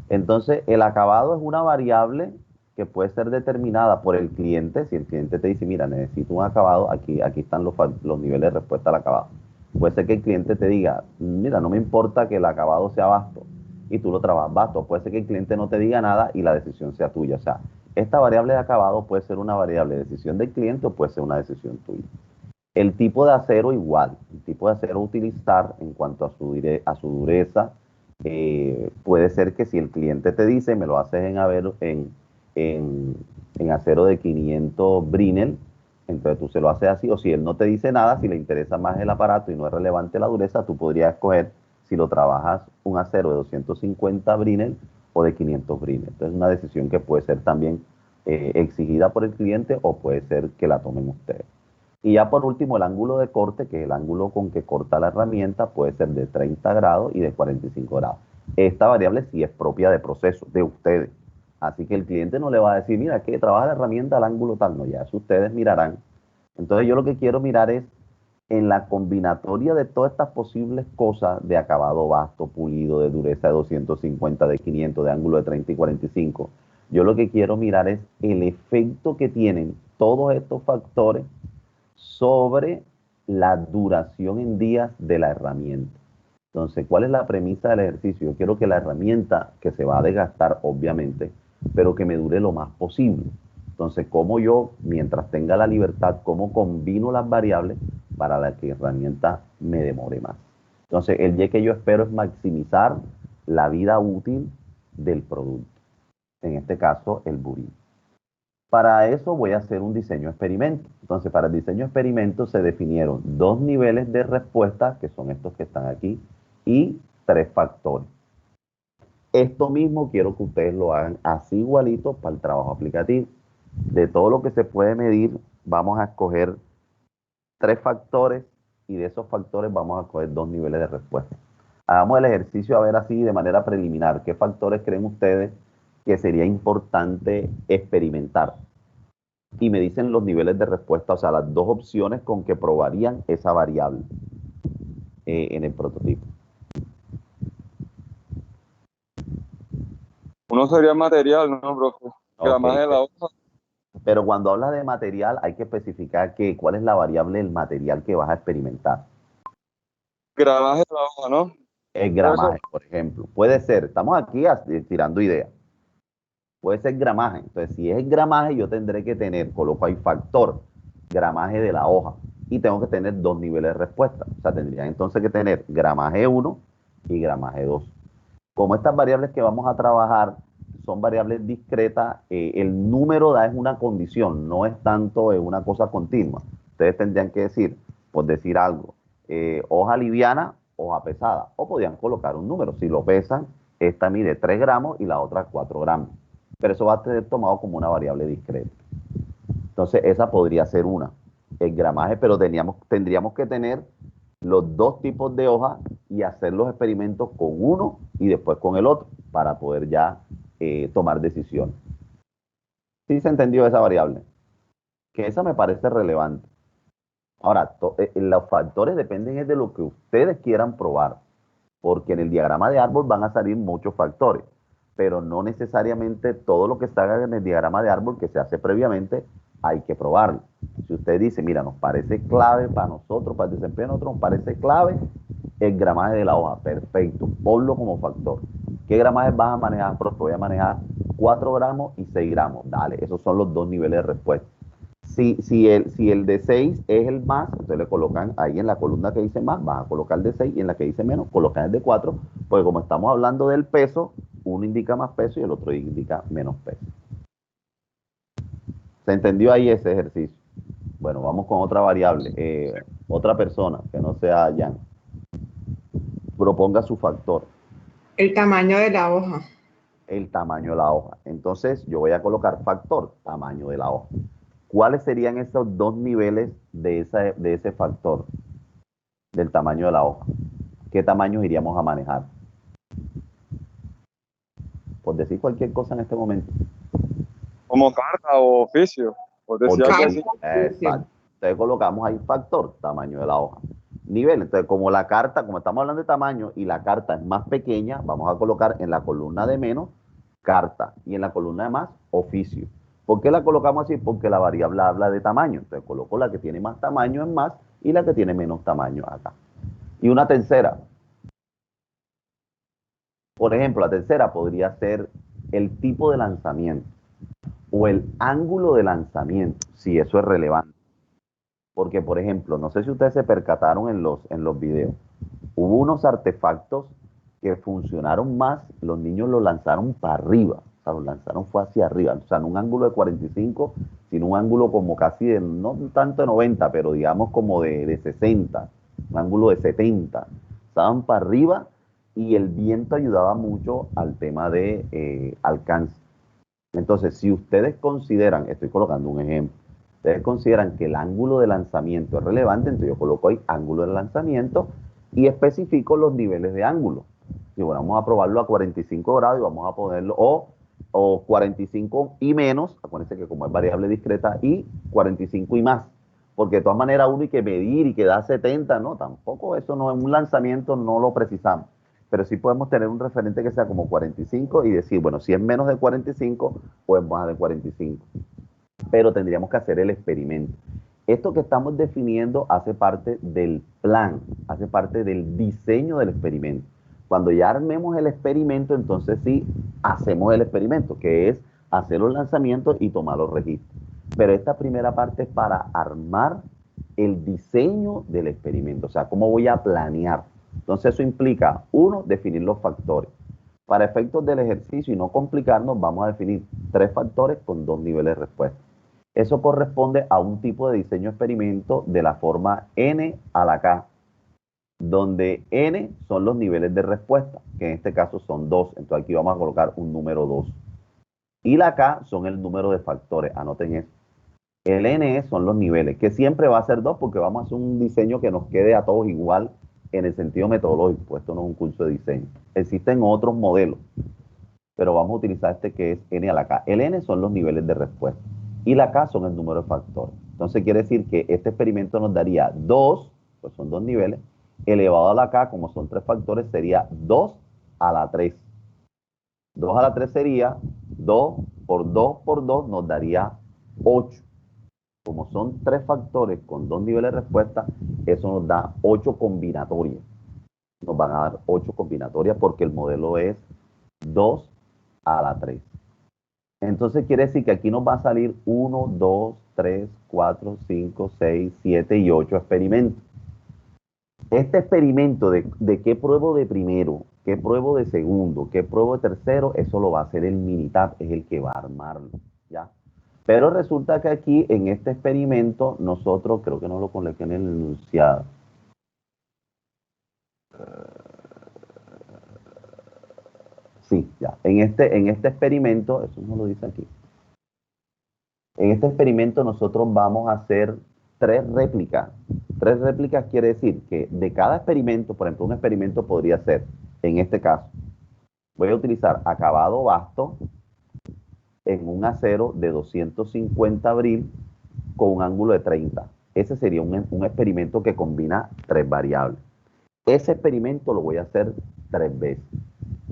Entonces, el acabado es una variable que puede ser determinada por el cliente. Si el cliente te dice, mira, necesito un acabado, aquí están los niveles de respuesta al acabado. Puede ser que el cliente te diga, mira, no me importa que el acabado sea vasto y tú lo trabajas vasto. Puede ser que el cliente no te diga nada y la decisión sea tuya. O sea, esta variable de acabado puede ser una variable de decisión del cliente o puede ser una decisión tuya. El tipo de acero igual, el tipo de acero a utilizar en cuanto a su dureza, puede ser que si el cliente te dice, me lo haces en acero de 500 Brinell, entonces tú se lo haces así, o si él no te dice nada, si le interesa más el aparato y no es relevante la dureza, tú podrías escoger si lo trabajas un acero de 250 Brinell o de 500 Brinell. Entonces es una decisión que puede ser también exigida por el cliente o puede ser que la tomen ustedes. Y ya por último, el ángulo de corte, que es el ángulo con que corta la herramienta, puede ser de 30 grados y de 45 grados. Esta variable sí es propia de proceso, de ustedes. Así que el cliente no le va a decir, mira, que trabaja la herramienta al ángulo tal, no, ya eso ustedes mirarán. Entonces yo lo que quiero mirar es en la combinatoria de todas estas posibles cosas de acabado vasto, pulido, de dureza de 250, de 500, de ángulo de 30 y 45. Yo lo que quiero mirar es el efecto que tienen todos estos factores sobre la duración en días de la herramienta. Entonces, ¿cuál es la premisa del ejercicio? Yo quiero que la herramienta, que se va a desgastar, obviamente, pero que me dure lo más posible. Entonces, ¿cómo yo, mientras tenga la libertad, cómo combino las variables para que la herramienta me demore más? Entonces, el Y que yo espero es maximizar la vida útil del producto. En este caso, el buril. Para eso voy a hacer un diseño experimento. Entonces, para el diseño experimento se definieron dos niveles de respuesta, que son estos que están aquí, y tres factores. Esto mismo quiero que ustedes lo hagan así igualito para el trabajo aplicativo. De todo lo que se puede medir, vamos a escoger tres factores y de esos factores vamos a escoger dos niveles de respuesta. Hagamos el ejercicio a ver así de manera preliminar. ¿Qué factores creen ustedes que sería importante experimentar? y me dicen los niveles de respuesta, o sea, las dos opciones con que probarían esa variable en el prototipo. Uno sería material, ¿no, profe? Gramaje de la hoja. Pero cuando hablas de material hay que especificar cuál es la variable del material que vas a experimentar. Gramaje de la hoja, ¿no? El gramaje, por ejemplo. Puede ser, estamos aquí tirando ideas. Puede ser gramaje. Entonces, si es el gramaje, yo tendré que tener, coloco ahí factor, gramaje de la hoja. Y tengo que tener dos niveles de respuesta. O sea, tendría entonces que tener gramaje 1 y gramaje 2. Como estas variables que vamos a trabajar son variables discretas, el número da es una condición, no es tanto una cosa continua. Ustedes tendrían que decir, por decir algo, hoja liviana, hoja pesada. O podrían colocar un número. Si lo pesan, esta mide 3 gramos y la otra 4 gramos. Pero eso va a ser tomado como una variable discreta. Entonces, esa podría ser una, el gramaje, pero tendríamos que tener los dos tipos de hojas y hacer los experimentos con uno y después con el otro para poder ya tomar decisiones. ¿Sí se entendió esa variable? Que esa me parece relevante. Ahora, los factores dependen de lo que ustedes quieran probar, porque en el diagrama de árbol van a salir muchos factores, pero no necesariamente todo lo que salga en el diagrama de árbol que se hace previamente hay que probarlo. Si usted dice, mira, nos parece clave para nosotros, para el desempeño de nosotros, nos parece clave el gramaje de la hoja, perfecto, ponlo como factor. ¿Qué gramaje vas a manejar? Profe, voy a manejar 4 gramos y 6 gramos. Dale, esos son los dos niveles de respuesta. Si el de 6 es el más, entonces le colocan ahí en la columna que dice más, vas a colocar el de 6 y en la que dice menos, colocan el de 4, porque como estamos hablando del peso, uno indica más peso y el otro indica menos peso. ¿Se entendió ahí ese ejercicio? Bueno, vamos con otra variable. Otra persona que no sea Jan. Proponga su factor. El tamaño de la hoja. El tamaño de la hoja. Entonces, yo voy a colocar factor, tamaño de la hoja. ¿Cuáles serían esos dos niveles de ese factor del tamaño de la hoja? ¿Qué tamaños iríamos a manejar? Por decir cualquier cosa en este momento. Como carta o oficio, por decir algo así. Exacto. Entonces colocamos ahí factor, tamaño de la hoja. Nivel, entonces como la carta, como estamos hablando de tamaño y la carta es más pequeña, vamos a colocar en la columna de menos carta y en la columna de más oficio. ¿Por qué la colocamos así? Porque la variable habla de tamaño. Entonces coloco la que tiene más tamaño en más y la que tiene menos tamaño acá. Y una tercera. Por ejemplo, la tercera podría ser el tipo de lanzamiento o el ángulo de lanzamiento, si eso es relevante. Porque, por ejemplo, no sé si ustedes se percataron en los videos, hubo unos artefactos que funcionaron más, los niños los lanzaron para arriba, o sea, los lanzaron fue hacia arriba, o sea, no un ángulo de 45, sino un ángulo como casi de, no tanto de 90, pero digamos como de 60, un ángulo de 70, estaban para arriba y el viento ayudaba mucho al tema de alcance. Entonces, si ustedes consideran, estoy colocando un ejemplo, ustedes consideran que el ángulo de lanzamiento es relevante, entonces yo coloco ahí ángulo de lanzamiento y especifico los niveles de ángulo. Y bueno, vamos a probarlo a 45 grados y vamos a ponerlo, o 45 y menos, acuérdense que como es variable discreta, y 45 y más. Porque de todas maneras uno hay que medir y que da 70, no, tampoco eso no es un lanzamiento, no lo precisamos. Pero sí podemos tener un referente que sea como 45 y decir, bueno, si es menos de 45 o es más de 45. Pero tendríamos que hacer el experimento. Esto que estamos definiendo hace parte del plan, hace parte del diseño del experimento. Cuando ya armemos el experimento, entonces sí hacemos el experimento, que es hacer los lanzamientos y tomar los registros. Pero esta primera parte es para armar el diseño del experimento, o sea, cómo voy a planear. Entonces eso implica, uno, definir los factores. Para efectos del ejercicio y no complicarnos, vamos a definir 3 factores con 2 niveles de respuesta. Eso corresponde a un tipo de diseño experimento de la forma N a la K, donde N son los niveles de respuesta, que en este caso son 2. Entonces aquí vamos a colocar un número 2. Y la K son el número de factores, anoten eso. El N son los niveles, que siempre va a ser 2 porque vamos a hacer un diseño que nos quede a todos igual en el sentido metodológico, pues esto no es un curso de diseño. Existen otros modelos, pero vamos a utilizar este que es N a la K. El N son los niveles de respuesta. y la K son el número de factores. Entonces quiere decir que este experimento nos daría 2, pues son 2 niveles, elevado a la K, como son 3 factores, sería 2 a la 3. 2 a la 3 sería 2 por 2 por 2 nos daría 8. Como son 3 factores con 2 niveles de respuesta, eso nos da 8 combinatorias. Nos van a dar 8 combinatorias porque el modelo es 2 a la 3. Entonces quiere decir que aquí nos va a salir 1, 2, 3, 4, 5, 6, 7 y 8 experimentos. Este experimento de qué pruebo de primero, qué pruebo de segundo, qué pruebo de tercero, eso lo va a hacer el Minitab, es el que va a armarlo, ¿ya? Pero resulta que aquí, en este experimento, nosotros, creo que no lo coloqué en el enunciado. Sí, ya. En este experimento, eso no lo dice aquí. En este experimento nosotros vamos a hacer 3 réplicas. 3 réplicas quiere decir que de cada experimento, por ejemplo, un experimento podría ser, en este caso, voy a utilizar acabado vasto en un acero de 250 Bril con un ángulo de 30. Ese sería un experimento que combina 3 variables. Ese experimento lo voy a hacer 3 veces,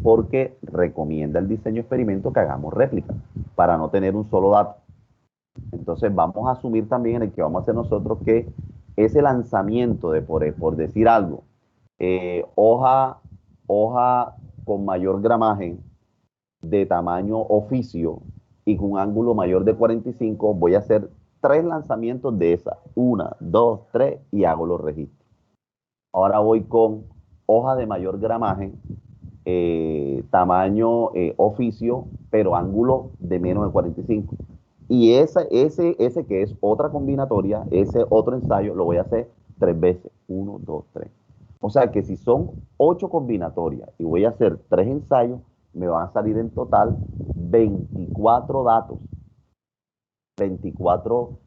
porque recomienda el diseño experimento que hagamos réplicas, para no tener un solo dato. Entonces vamos a asumir también en el que vamos a hacer nosotros que ese lanzamiento de, por decir algo, hoja con mayor gramaje de tamaño oficio y con un ángulo mayor de 45, voy a hacer 3 lanzamientos de esa, 1, 2, 3 y hago los registros. Ahora voy con hoja de mayor gramaje, tamaño oficio, pero ángulo de menos de 45. Y ese que es otra combinatoria, ese otro ensayo, lo voy a hacer 3 veces. 1, 2, 3. O sea que si son 8 combinatorias y voy a hacer 3 ensayos, me van a salir en total 24 datos. 24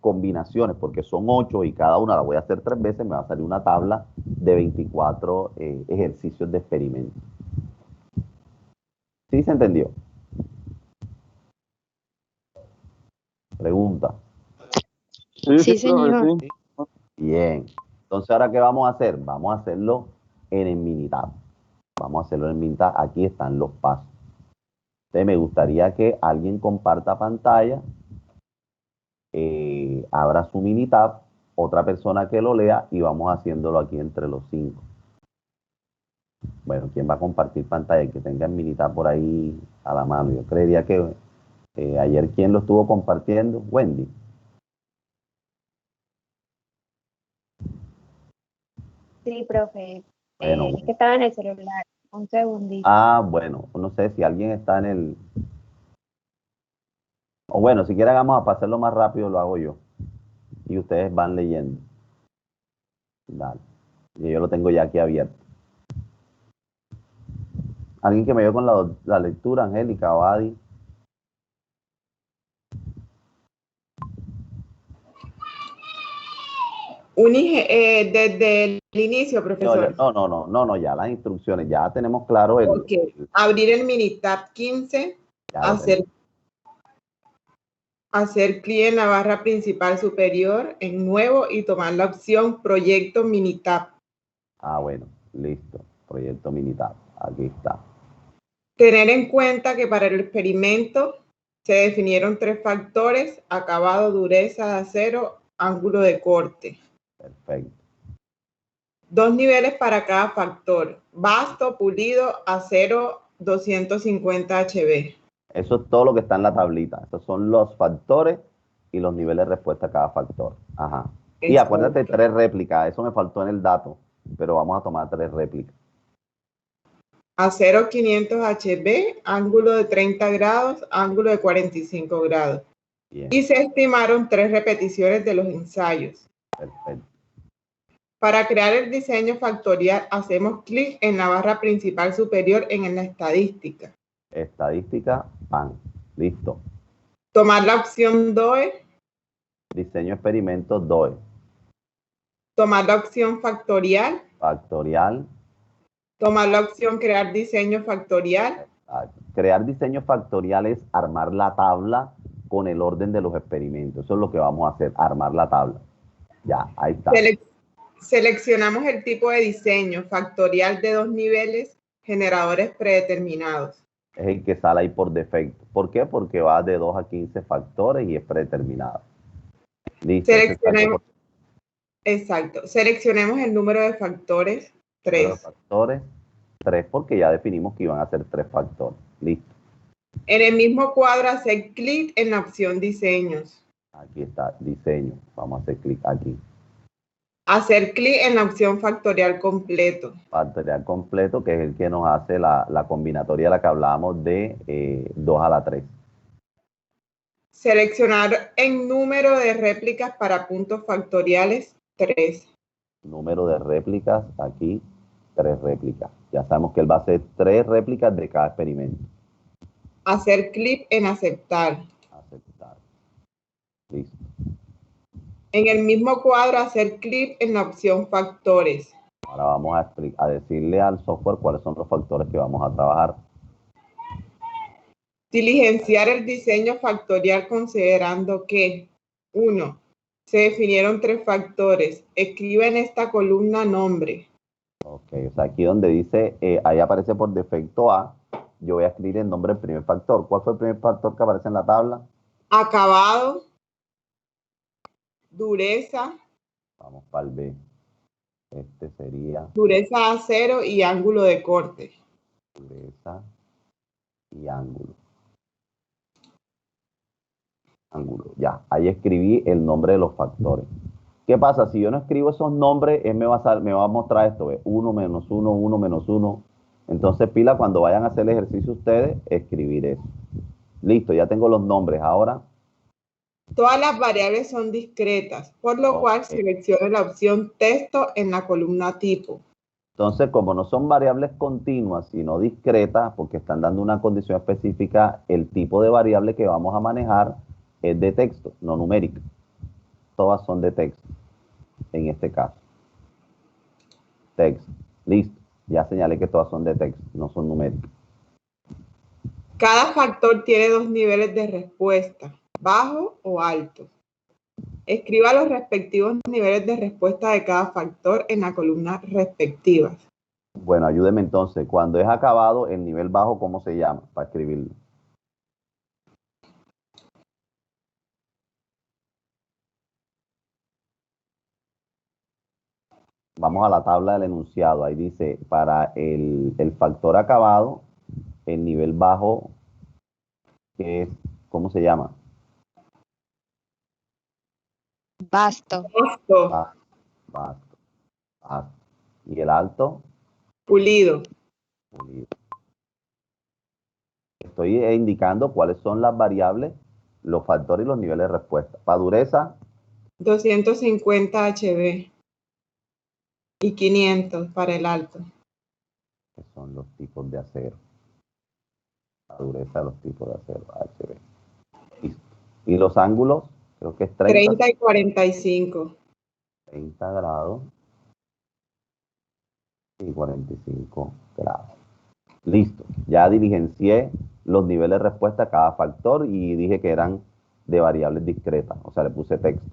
combinaciones, porque son 8 y cada una la voy a hacer 3 veces, me va a salir una tabla de 24 ejercicios de experimento. ¿Sí se entendió? Pregunta. Sí, señor. Sí. Bien. Entonces, ¿ahora qué vamos a hacer? Vamos a hacerlo en el Minitab. Vamos a hacerlo en el Minitab. Aquí están los pasos. Entonces, me gustaría que alguien comparta pantalla, abra su Minitab, otra persona que lo lea y vamos haciéndolo aquí entre los 5. Bueno, ¿quién va a compartir pantalla? Que tenga el Minitab por ahí a la mano. Yo creería que ayer, ¿quién lo estuvo compartiendo? Wendy. Sí, profe. Bueno, Es que estaba en el celular. Un segundito. bueno, no sé si alguien está en el... O bueno, si quieren vamos a pasarlo más rápido, lo hago yo. Y ustedes van leyendo. Dale. Y yo lo tengo ya aquí abierto. ¿Alguien que me ayude con la lectura, Angélica o Adi? Desde el inicio, profesor. No, ya las instrucciones, ya tenemos claro Ok. Abrir el Minitab 15, hacer clic en la barra principal superior en nuevo y tomar la opción Proyecto Minitab. Ah, bueno, listo. Proyecto Minitab, aquí está. Tener en cuenta que para el experimento se definieron 3 factores: acabado, dureza de acero, ángulo de corte. Perfecto. 2 niveles para cada factor: vasto, pulido, acero 250 HB. Eso es todo lo que está en la tablita. Esos son los factores y los niveles de respuesta a cada factor. Ajá. Y acuérdate, 3 réplicas. Eso me faltó en el dato, pero vamos a tomar 3 réplicas. Acero 500 HB, ángulo de 30 grados, ángulo de 45 grados. Bien. Y se estimaron 3 repeticiones de los ensayos. Perfecto. Para crear el diseño factorial, hacemos clic en la barra principal superior en la estadística. Estadística, pan. Listo. Tomar la opción DOE. Diseño experimento DOE. Tomar la opción factorial. Factorial. Tomar la opción crear diseño factorial. Crear diseño factorial es armar la tabla con el orden de los experimentos. Eso es lo que vamos a hacer, armar la tabla. Ya, ahí está. Seleccionamos el tipo de diseño, factorial de 2 niveles, generadores predeterminados. Es el que sale ahí por defecto. ¿Por qué? Porque va de 2 a 15 factores y es predeterminado. Listo. Exacto. Seleccionemos el número de factores, 3. Factores, 3, porque ya definimos que iban a ser 3 factores. Listo. En el mismo cuadro, hacer clic en la opción diseños. Aquí está, diseño. Vamos a hacer clic aquí. Hacer clic en la opción factorial completo. Factorial completo, que es el que nos hace la combinatoria de la que hablábamos de 2 a la 3. Seleccionar el número de réplicas para puntos factoriales, 3. Número de réplicas, aquí, 3 réplicas. Ya sabemos que él va a hacer 3 réplicas de cada experimento. Hacer clic en aceptar. Aceptar. Listo. En el mismo cuadro, hacer clic en la opción factores. Ahora vamos a decirle al software cuáles son los factores que vamos a trabajar. Diligenciar el diseño factorial considerando que 1. Se definieron 3 factores. Escribe en esta columna nombre. Ok, o sea, aquí donde dice, ahí aparece por defecto A, yo voy a escribir el nombre del primer factor. ¿Cuál fue el primer factor que aparece en la tabla? Acabado. Dureza. Vamos para el B. Este sería Dureza acero y ángulo de corte. dureza y ángulo. Ángulo, ya. Ahí escribí el nombre de los factores. ¿Qué pasa? Si yo no escribo esos nombres, él me va a mostrar esto, ¿ves? 1 menos 1, 1 menos 1. Entonces, pila, cuando vayan a hacer el ejercicio ustedes, escribir eso. Listo, ya tengo los nombres. Ahora, Todas las variables son discretas, por lo cual seleccione la opción texto en la columna tipo. entonces, como no son variables continuas, sino discretas, porque están dando una condición específica, el tipo de variable que vamos a manejar es de texto, no numérica. Todas son de texto, en este caso. Texto. Listo. Ya señalé que todas son de texto, no son numéricas. Cada factor tiene 2 niveles de respuesta, bajo o alto. Escriba los respectivos niveles de respuesta de cada factor en la columna respectivas. Bueno, ayúdeme entonces. Cuando es acabado, el nivel bajo, ¿cómo se llama? Para escribirlo. Vamos a la tabla del enunciado. Ahí dice, para el factor acabado, el nivel bajo, que es, ¿cómo se llama? Basto. Basto. Basto. Y el alto, Pulido. pulido. Estoy indicando cuáles son las variables, los factores y los niveles de respuesta. Para dureza, 250 HB. Y 500 para el alto. que son los tipos de acero. La dureza de los tipos de acero, HB. Listo. Y los ángulos, creo que es 30 y 45. 30 grados y 45 grados. Listo. Ya diligencié los niveles de respuesta a cada factor y dije que eran de variables discretas. O sea, le puse texto.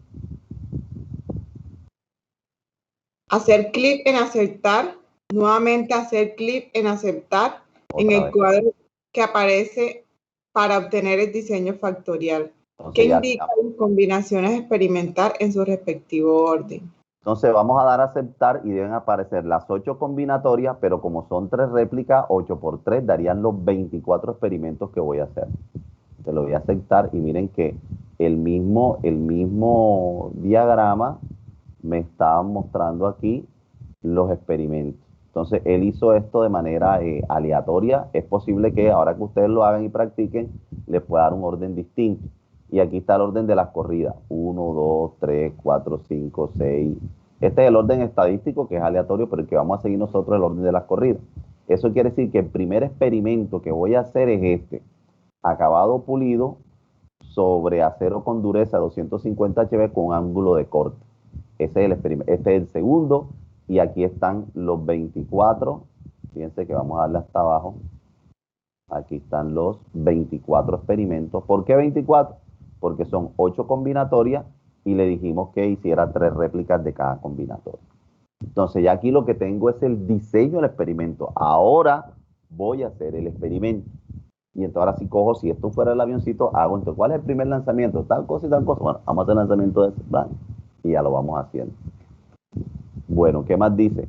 Hacer clic en aceptar. Nuevamente hacer clic en aceptar en el cuadro que aparece para obtener el diseño factorial, que indica las combinaciones a experimentar en su respectivo orden. Entonces vamos a dar a aceptar y deben aparecer las 8 combinatorias, pero como son 3 réplicas, 8 por 3 darían los 24 experimentos que voy a hacer. Se lo voy a aceptar y miren que el mismo diagrama me está mostrando aquí los experimentos. Entonces, él hizo esto de manera aleatoria. Es posible que ahora que ustedes lo hagan y practiquen, les pueda dar un orden distinto. Y aquí está el orden de las corridas. 1, 2, 3, 4, 5, 6. Este es el orden estadístico, que es aleatorio, pero el que vamos a seguir nosotros es el orden de las corridas. Eso quiere decir que el primer experimento que voy a hacer es este. Acabado pulido sobre acero con dureza 250 HB con ángulo de corte. Ese es el experimento. Este es el segundo. Y aquí están los 24. Fíjense que vamos a darle hasta abajo. Aquí están los 24 experimentos. ¿Por qué 24? porque son 8 combinatorias y le dijimos que hiciera 3 réplicas de cada combinatoria. Entonces ya aquí lo que tengo es el diseño del experimento. Ahora voy a hacer el experimento. Y entonces ahora si cojo, si esto fuera el avioncito, hago entonces, ¿cuál es el primer lanzamiento? Tal cosa y tal cosa. Bueno, vamos a hacer el lanzamiento de ese plan. Y ya lo vamos haciendo. Bueno, ¿qué más dice?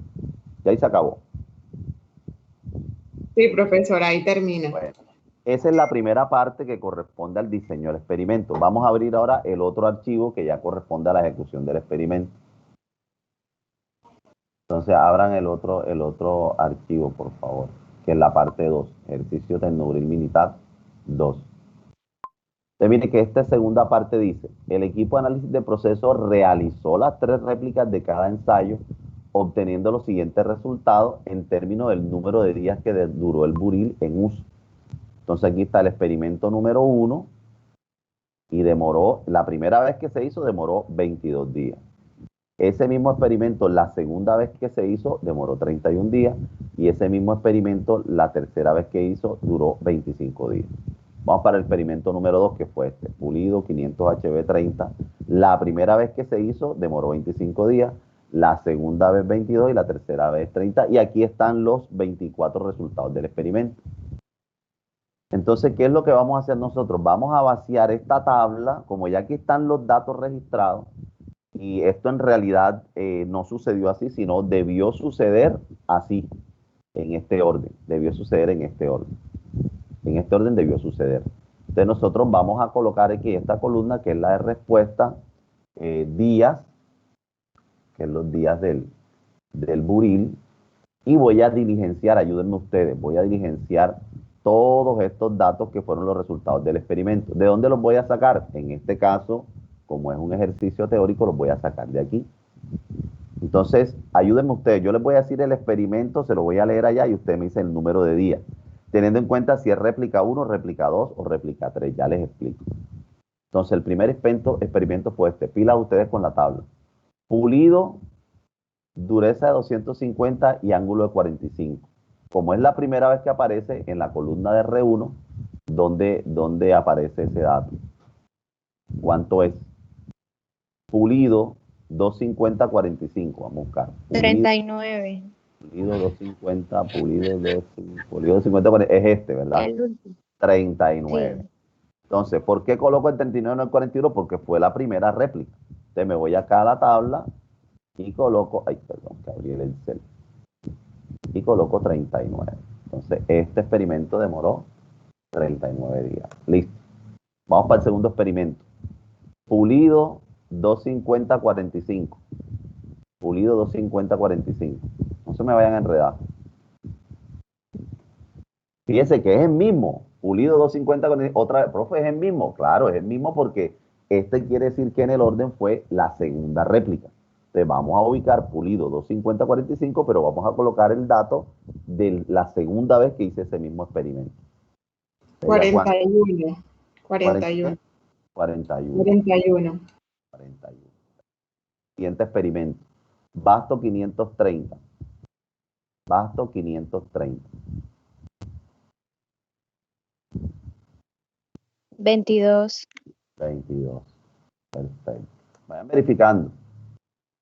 Ya ahí se acabó. Sí, profesor, ahí termina. Bueno, esa es la primera parte que corresponde al diseño del experimento. Vamos a abrir ahora el otro archivo que ya corresponde a la ejecución del experimento. Entonces abran el otro archivo, por favor, que es la parte 2, ejercicio Tecnobril Minitab 2. Entonces mire que esta segunda parte dice, el equipo de análisis de procesos realizó las 3 réplicas de cada ensayo, obteniendo los siguientes resultados en términos del número de días que duró el buril en uso. Entonces aquí está el experimento número 1 y demoró, la primera vez que se hizo demoró 22 días. Ese mismo experimento, la segunda vez que se hizo, demoró 31 días y ese mismo experimento, la tercera vez que hizo, duró 25 días. Vamos para el experimento número 2, que fue este, pulido 500HB30. La primera vez que se hizo, demoró 25 días, la segunda vez 22 y la tercera vez 30. Y aquí están los 24 resultados del experimento. Entonces, ¿qué es lo que vamos a hacer nosotros? Vamos a vaciar esta tabla, como ya aquí están los datos registrados, y esto en realidad no sucedió así, sino debió suceder así, en este orden. Debió suceder en este orden. En este orden debió suceder. Entonces nosotros vamos a colocar aquí esta columna, que es la de respuesta, días, que es los días del buril, y voy a diligenciar, ayúdenme ustedes, voy a diligenciar todos estos datos que fueron los resultados del experimento. ¿De dónde los voy a sacar? En este caso, como es un ejercicio teórico, los voy a sacar de aquí. Entonces, ayúdenme ustedes. Yo les voy a decir el experimento, se lo voy a leer allá y ustedes me dicen el número de días. Teniendo en cuenta si es réplica 1, réplica 2 o réplica 3. Ya les explico. Entonces, el primer experimento fue este. Pilas ustedes con la tabla. Pulido, dureza de 250 y ángulo de 45. Como es la primera vez que aparece en la columna de R1, ¿dónde aparece ese dato? ¿Cuánto es? Pulido 250, 45. Vamos a buscar. Pulido, 39. Pulido 250, pulido 250, 40. Es este, ¿verdad? El último. 39. Sí. Entonces, ¿por qué coloco el 39 en el 41? Porque fue la primera réplica. Entonces me voy acá a la tabla y coloco, ay, perdón, que abrí el Excel. Y coloco 39. Entonces, este experimento demoró 39 días. Listo. Vamos para el segundo experimento. Pulido 250, 45. Pulido 250, 45. No se me vayan a enredar. Fíjese que es el mismo. Pulido 250, 45. Otra vez, profe, es el mismo. Claro, es el mismo porque este quiere decir que en el orden fue la segunda réplica. Entonces vamos a ubicar pulido 250, 45, pero vamos a colocar el dato de la segunda vez que hice ese mismo experimento. 41. 41. 41. Siguiente experimento. Basto 530. Basto 530. 22. 22. Perfecto. Vayan verificando.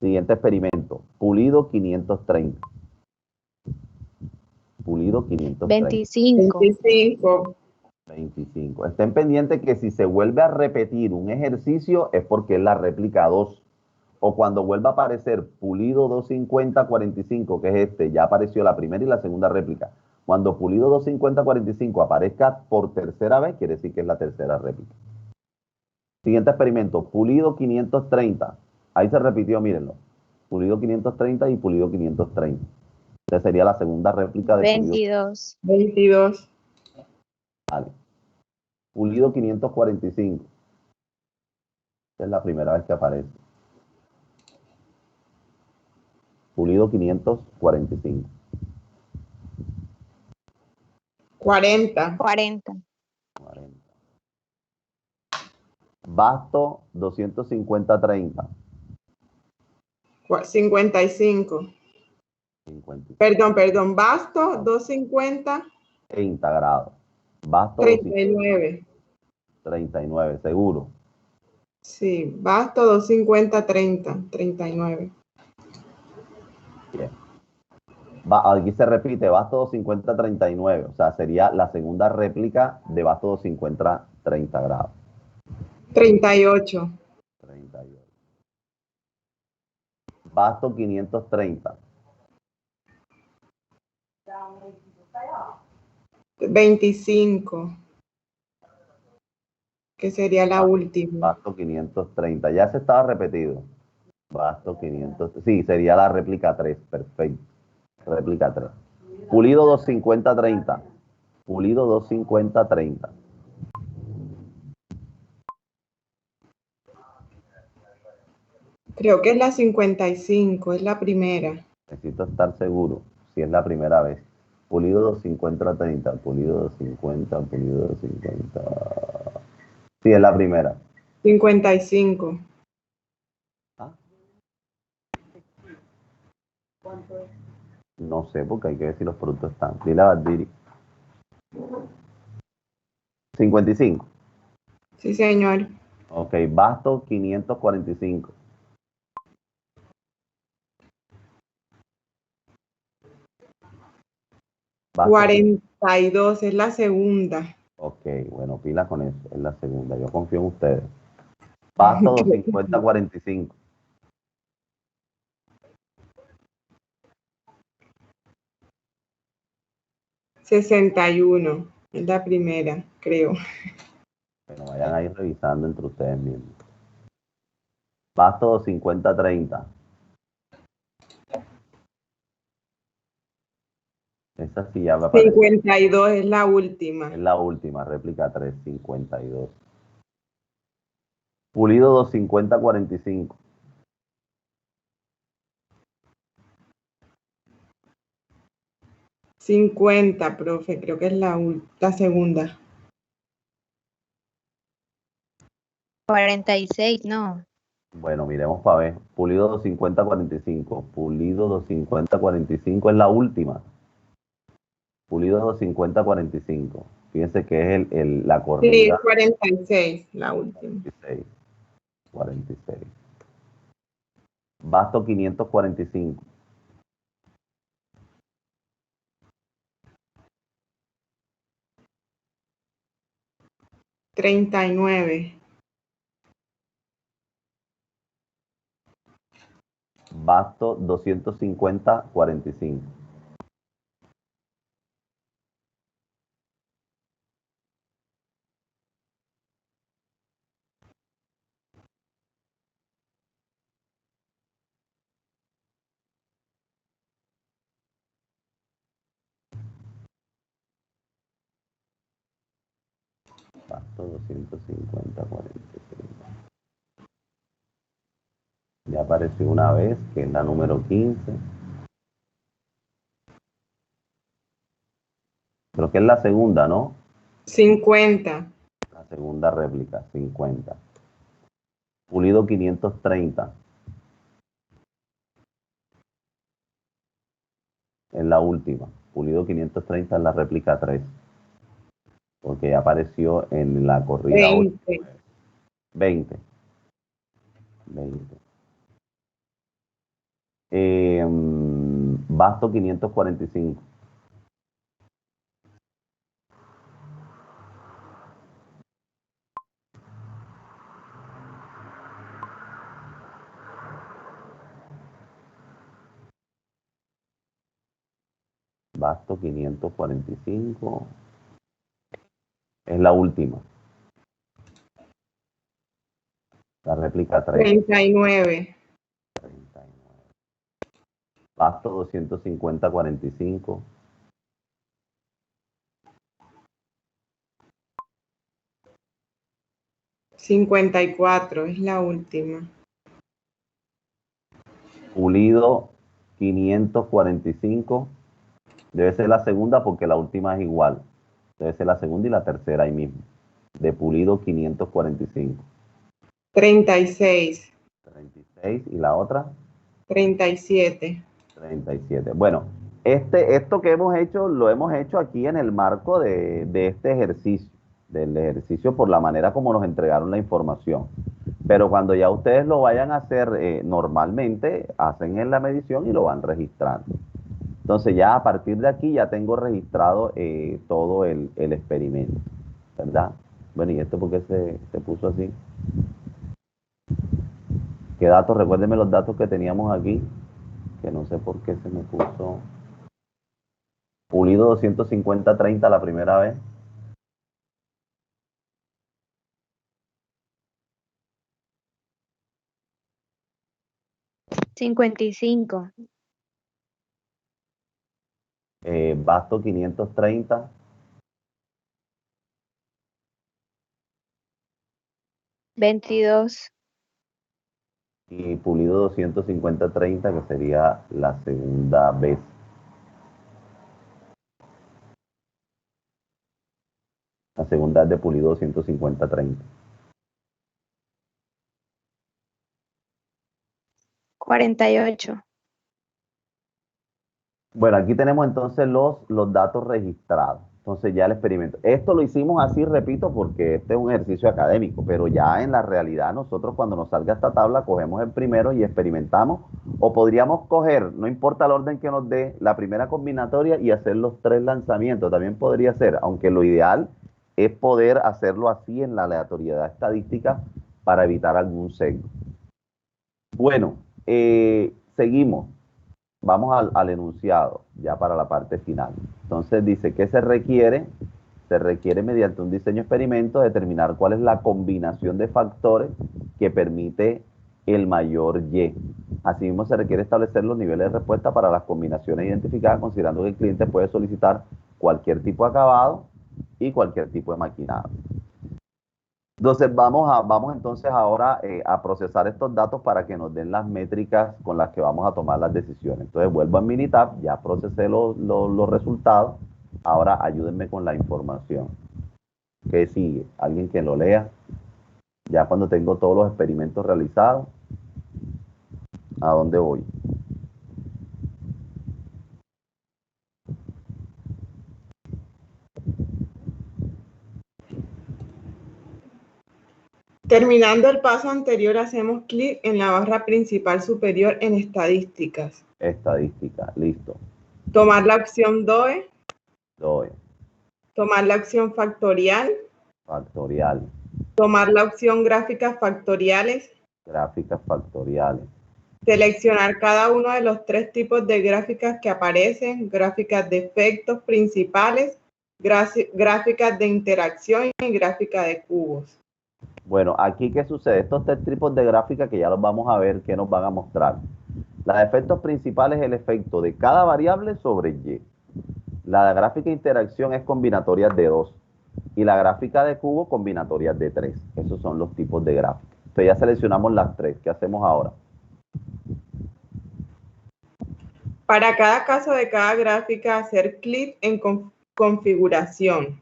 Siguiente experimento. Pulido 530. Pulido 530. 25. 25. Estén pendientes que si se vuelve a repetir un ejercicio es porque es la réplica 2. O cuando vuelva a aparecer pulido 250, 45, que es este, ya apareció la primera y la segunda réplica. Cuando pulido 250, 45 aparezca por tercera vez, quiere decir que es la tercera réplica. Siguiente experimento, pulido 530. Ahí se repitió, mírenlo. Pulido 530 y pulido 530. Esa sería la segunda réplica de pulido. 22. Vale. Pulido 545. Esta es la primera vez que aparece. Pulido 545. 40. 40. Basto 250, 30. 55. 55. Perdón. Basto 250. 30 grados. Basto 39. 39, seguro. Sí, Basto 250, 30, 39. Bien. Aquí se repite, Basto 250, 39. O sea, sería la segunda réplica de Basto 250, 30 grados. 38. 38. Basto 530. 25, que sería la última. Basto 530. Ya se estaba repetido. Basto 500. Sí, sería la réplica 3. Perfecto. Réplica 3. Pulido 250, 30. Pulido 250, 30. Creo que es la 55, es la primera. Necesito estar seguro si es la primera vez. Pulido 250, 30. Pulido 250, pulido 250. Sí, es la primera. 55. ¿Ah? No sé, porque hay que ver si los productos están. Dile a Badiri. 55. Sí, señor. Ok, Basto 545. Basto 42 es la segunda. Ok, bueno, pila con eso, es la segunda. Yo confío en ustedes. Basto 250, 45. 61 es la primera, creo. Bueno, vayan a ir revisando entre ustedes mismos. Basto 250, 30. Esa sí ya me aparece. 52 es la última. Es la última, réplica 3, 52. Pulido 250, 45. 50, profe, creo que es la segunda. 46, no. Bueno, miremos para ver. Pulido 250, 45. Pulido 250, 45 es la última. Pulido 250, 45. Fíjense que es la Sí, corrida. 46, la última. 46. 46. Basto 545. 39. Basto 250, 45. Basto 250, 45. Ya apareció una vez, que es la número 15. Creo que es la segunda, ¿no? 50. La segunda réplica, 50. Pulido 530. Es la última. Pulido 530 es la réplica 3. Porque ya apareció en la corrida 8. 20. 20. 20. Basto 545. Basto 545. Es la última. La réplica 3. 39. 39. Basto 250, 45. 54 es la última. Pulido 545. Debe ser la segunda porque la última es igual. Debe ser la segunda y la tercera ahí mismo. De Pulido 545. 36. 36 y la otra 37. 37. Bueno, esto que hemos hecho lo hemos hecho aquí en el marco de este ejercicio, del ejercicio por la manera como nos entregaron la información. Pero cuando ya ustedes lo vayan a hacer normalmente, hacen en la medición y lo van registrando. Entonces ya a partir de aquí ya tengo registrado todo el experimento, ¿verdad? Bueno, ¿y esto por qué se puso así? ¿Qué datos? Recuérdenme los datos que teníamos aquí, que no sé por qué se me puso. Pulido 250-30 la primera vez. $55. Basto 530. $22. Y pulido 250-30, que sería la segunda vez. La segunda es de pulido 250-30. $48. Bueno, aquí tenemos entonces los datos registrados. Entonces ya el experimento. Esto lo hicimos así, repito, porque este es un ejercicio académico, pero ya en la realidad nosotros cuando nos salga esta tabla cogemos el primero y experimentamos. O podríamos coger, no importa el orden que nos dé, la primera combinatoria y hacer los 3 lanzamientos. También podría ser, aunque lo ideal es poder hacerlo así en la aleatoriedad estadística para evitar algún sesgo. Bueno, seguimos. Vamos al enunciado, ya para la parte final. Entonces dice que se requiere mediante un diseño experimento determinar cuál es la combinación de factores que permite el mayor Y. Asimismo, se requiere establecer los niveles de respuesta para las combinaciones identificadas, considerando que el cliente puede solicitar cualquier tipo de acabado y cualquier tipo de maquinado. Entonces vamos entonces ahora a procesar estos datos para que nos den las métricas con las que vamos a tomar las decisiones. Entonces vuelvo a Minitab, ya procesé los resultados, ahora ayúdenme con la información. ¿Qué sigue? ¿Alguien que lo lea? Ya cuando tengo todos los experimentos realizados, ¿a dónde voy? Terminando el paso anterior, hacemos clic en la barra principal superior en estadísticas. Estadística, listo. Tomar la opción DOE. DOE. Tomar la opción factorial. Factorial. Tomar la opción gráficas factoriales. Gráficas factoriales. Seleccionar cada uno de los 3 tipos de gráficas que aparecen: gráficas de efectos principales, gráficas de interacción y gráfica de cubos. Bueno, aquí ¿qué sucede? Estos 3 tipos de gráficas que ya los vamos a ver, ¿qué nos van a mostrar? La de efectos principales es el efecto de cada variable sobre Y. La de gráfica de interacción es combinatorias de 2. Y la gráfica de cubo, combinatorias de 3. Esos son los tipos de gráficas. Entonces ya seleccionamos las 3. ¿Qué hacemos ahora? Para cada caso de cada gráfica, hacer clic en configuración.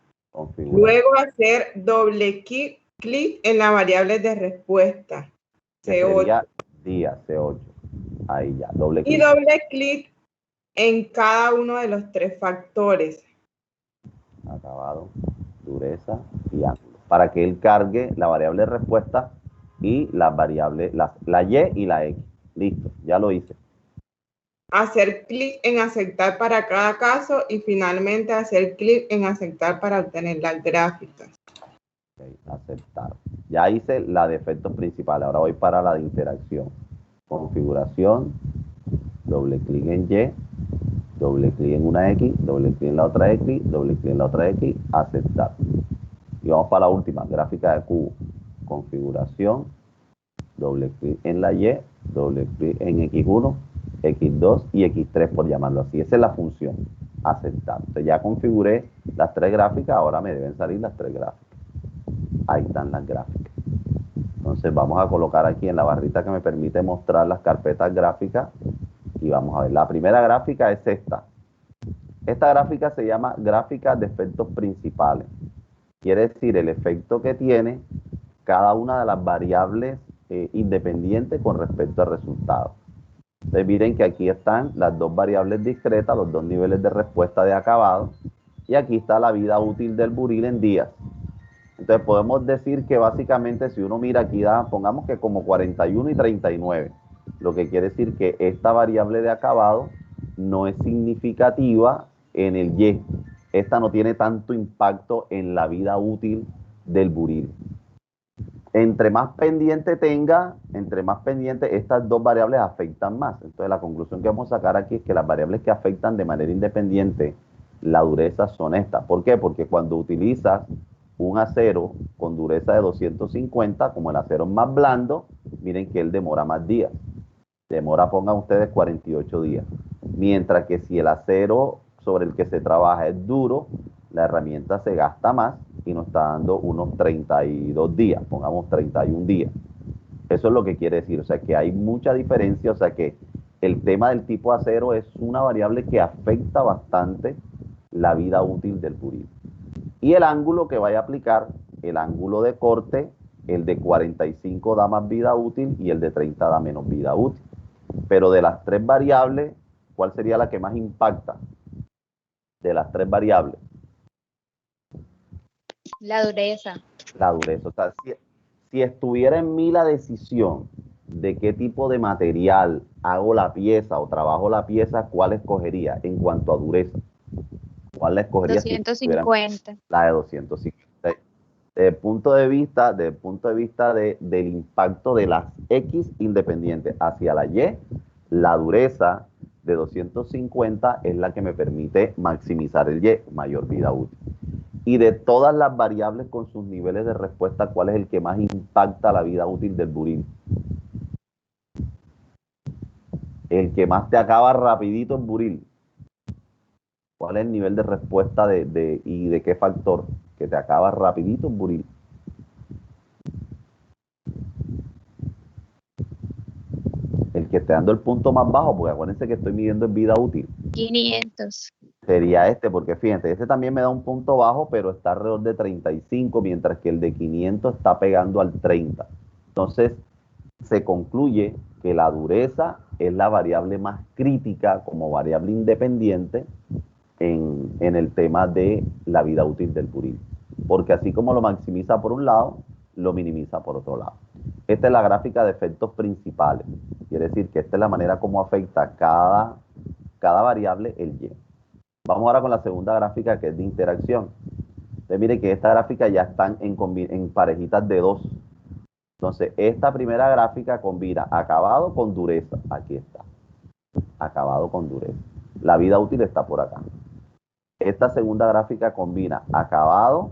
Luego hacer doble clic en la variable de respuesta. C8. Día, C8. Ahí ya, doble clic. Y doble clic en cada uno de los 3 factores. Acabado, dureza y ángulo. Para que él cargue la variable de respuesta y las variables, la Y y la X. Listo, ya lo hice. Hacer clic en aceptar para cada caso y finalmente hacer clic en aceptar para obtener las gráficas. Okay, aceptar. Ya hice la de efectos principales. Ahora voy para la de interacción. Configuración. Doble clic en Y. Doble clic en una X. Doble clic en la otra X. Doble clic en la otra X. Aceptar. Y vamos para la última. Gráfica de cubo. Configuración. Doble clic en la Y. Doble clic en X1. X2 y X3 por llamarlo así. Esa es la función. Aceptar. Entonces ya configuré las 3 gráficas. Ahora me deben salir las 3 gráficas. Ahí están las gráficas. Entonces vamos a colocar aquí en la barrita que me permite mostrar las carpetas gráficas y vamos a ver. La primera gráfica es esta. Esta gráfica se llama gráfica de efectos principales. Quiere decir el efecto que tiene cada una de las variables independientes con respecto al resultado. Entonces miren que aquí están las 2 variables discretas, los 2 niveles de respuesta de acabado, y aquí está la vida útil del buril en días. Entonces podemos decir que básicamente si uno mira aquí da, pongamos que como 41 y 39, lo que quiere decir que esta variable de acabado no es significativa en el Y. Esta no tiene tanto impacto en la vida útil del buril. Entre más pendiente tenga, entre más pendiente, estas dos variables afectan más. Entonces la conclusión que vamos a sacar aquí es que las variables que afectan de manera independiente la dureza son estas. ¿Por qué? Porque cuando utilizas un acero con dureza de 250, como el acero es más blando, miren que él demora más días. Demora, pongan ustedes, 48 días. Mientras que si el acero sobre el que se trabaja es duro, la herramienta se gasta más y nos está dando unos 32 días, pongamos 31 días. Eso es lo que quiere decir, o sea que hay mucha diferencia, o sea que el tema del tipo acero es una variable que afecta bastante la vida útil del buril. Y el ángulo que vaya a aplicar, el ángulo de corte, el de 45 da más vida útil y el de 30 da menos vida útil. Pero de las tres variables, ¿cuál sería la que más impacta? De las tres variables. La dureza. La dureza. O sea, si estuviera en mí la decisión de qué tipo de material hago la pieza o trabajo la pieza, ¿cuál escogería en cuanto a dureza? ¿Cuál la escogería? 250. La de 250. Desde el punto de vista, del impacto de las X independientes hacia la Y, la dureza de 250 es la que me permite maximizar el Y, mayor vida útil. Y de todas las variables con sus niveles de respuesta, ¿cuál es el que más impacta la vida útil del buril? El que más te acaba rapidito en buril. ¿Cuál es el nivel de respuesta y de qué factor? Que te acaba rapidito en buril. El que esté dando el punto más bajo, porque acuérdense que estoy midiendo en vida útil. 500. Sería este, porque fíjense, este también me da un punto bajo, pero está alrededor de 35, mientras que el de 500 está pegando al 30. Entonces, se concluye que la dureza es la variable más crítica como variable independiente en el tema de la vida útil del buril. Porque así como lo maximiza por un lado, lo minimiza por otro lado. Esta es la gráfica de efectos principales. Quiere decir que esta es la manera como afecta cada variable el Y. Vamos ahora con la segunda gráfica, que es de interacción. Entonces, mire que esta gráfica ya están en parejitas de 2. Entonces, esta primera gráfica combina acabado con dureza. Aquí está. Acabado con dureza. La vida útil está por acá. Esta segunda gráfica combina acabado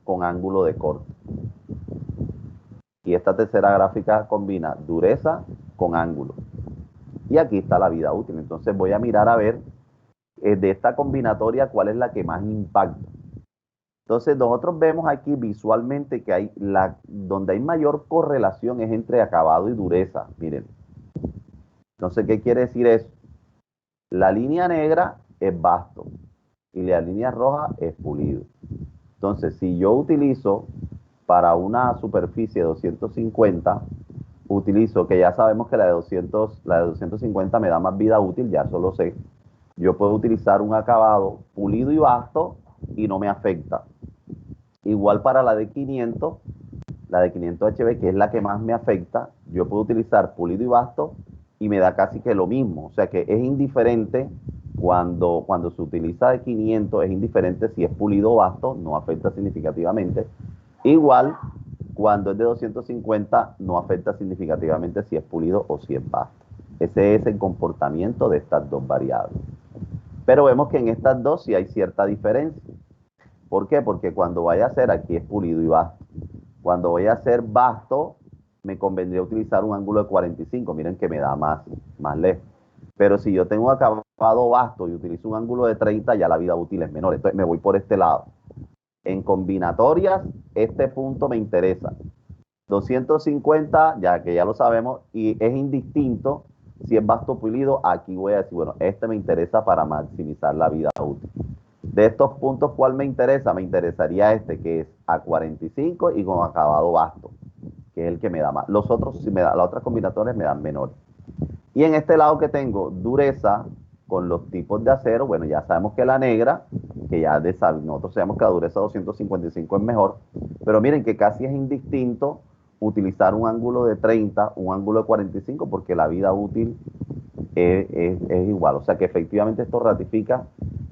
con ángulo de corte. Y esta tercera gráfica combina dureza con ángulo. Y aquí está la vida útil. Entonces voy a mirar a ver de esta combinatoria cuál es la que más impacta. Entonces nosotros vemos aquí visualmente que donde hay mayor correlación es entre acabado y dureza. Miren. Entonces, ¿qué quiere decir eso? La línea negra es vasto y la línea roja es pulido. Entonces, si yo utilizo para una superficie de 250, utilizo, que ya sabemos que la de 250 me da más vida útil, ya eso lo sé. Yo puedo utilizar un acabado pulido y vasto y no me afecta. Igual para la de 500 HB, que es la que más me afecta, yo puedo utilizar pulido y vasto y me da casi que lo mismo. O sea que es indiferente cuando se utiliza de 500, es indiferente si es pulido o vasto, no afecta significativamente. Igual, cuando es de 250, no afecta significativamente si es pulido o si es vasto. Ese es el comportamiento de estas dos variables. Pero vemos que en estas dos sí hay cierta diferencia. ¿Por qué? Porque cuando vaya a hacer, aquí es pulido y vasto. Cuando voy a hacer vasto, me convendría utilizar un ángulo de 45. Miren que me da más lejos. Pero si yo tengo acabado vasto y utilizo un ángulo de 30, ya la vida útil es menor. Entonces me voy por este lado. En combinatorias, este punto me interesa. 250, ya que ya lo sabemos, y es indistinto si es vasto o pulido. Aquí voy a decir, bueno, este me interesa para maximizar la vida útil. De estos puntos, ¿cuál me interesa? Me interesaría este, que es a 45 y con acabado vasto, que es el que me da más. Los otros, las otras combinatorias me dan menores. Y en este lado que tengo dureza con los tipos de acero, bueno, ya sabemos que la negra que ya nosotros sabemos que la dureza 255 es mejor, pero miren que casi es indistinto utilizar un ángulo de 30, un ángulo de 45, porque la vida útil es igual. O sea que efectivamente esto ratifica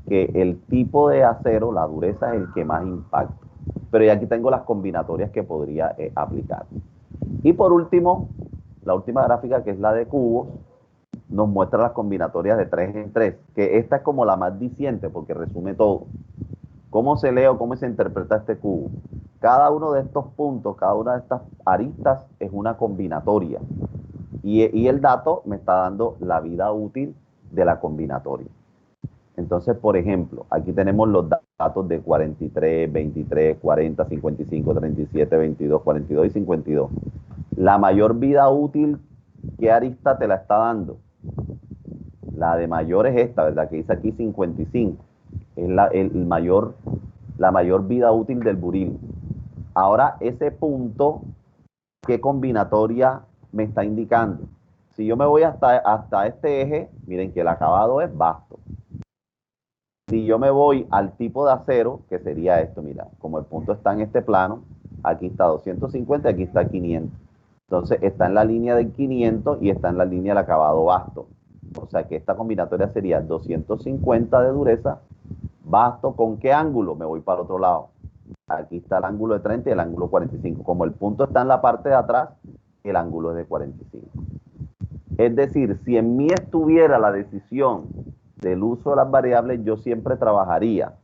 que el tipo de acero, la dureza, es el que más impacta. Pero ya aquí tengo las combinatorias que podría aplicar. Y por último, la última gráfica, que es la de cubos, nos muestra las combinatorias de 3 en 3, que esta es como la más diciente porque resume todo. ¿Cómo se lee o cómo se interpreta este cubo? Cada uno de estos puntos, cada una de estas aristas es una combinatoria. Y el dato me está dando la vida útil de la combinatoria. Entonces, por ejemplo, aquí tenemos los datos de 43, 23, 40, 55, 37, 22, 42 y 52. La mayor vida útil, ¿qué arista te la está dando? La de mayor es esta, ¿verdad? Que dice aquí 55. Es la mayor vida útil del buril. Ahora, ese punto, ¿qué combinatoria me está indicando? Si yo me voy hasta este eje, miren que el acabado es vasto. Si yo me voy al tipo de acero, que sería esto, mira, como el punto está en este plano, aquí está 250, aquí está 500. Entonces está en la línea del 500 y está en la línea del acabado vasto. O sea que esta combinatoria sería 250 de dureza, vasto. ¿Con qué ángulo? Me voy para el otro lado. Aquí está el ángulo de 30 y el ángulo 45. Como el punto está en la parte de atrás, el ángulo es de 45. Es decir, si en mí estuviera la decisión del uso de las variables, yo siempre trabajaría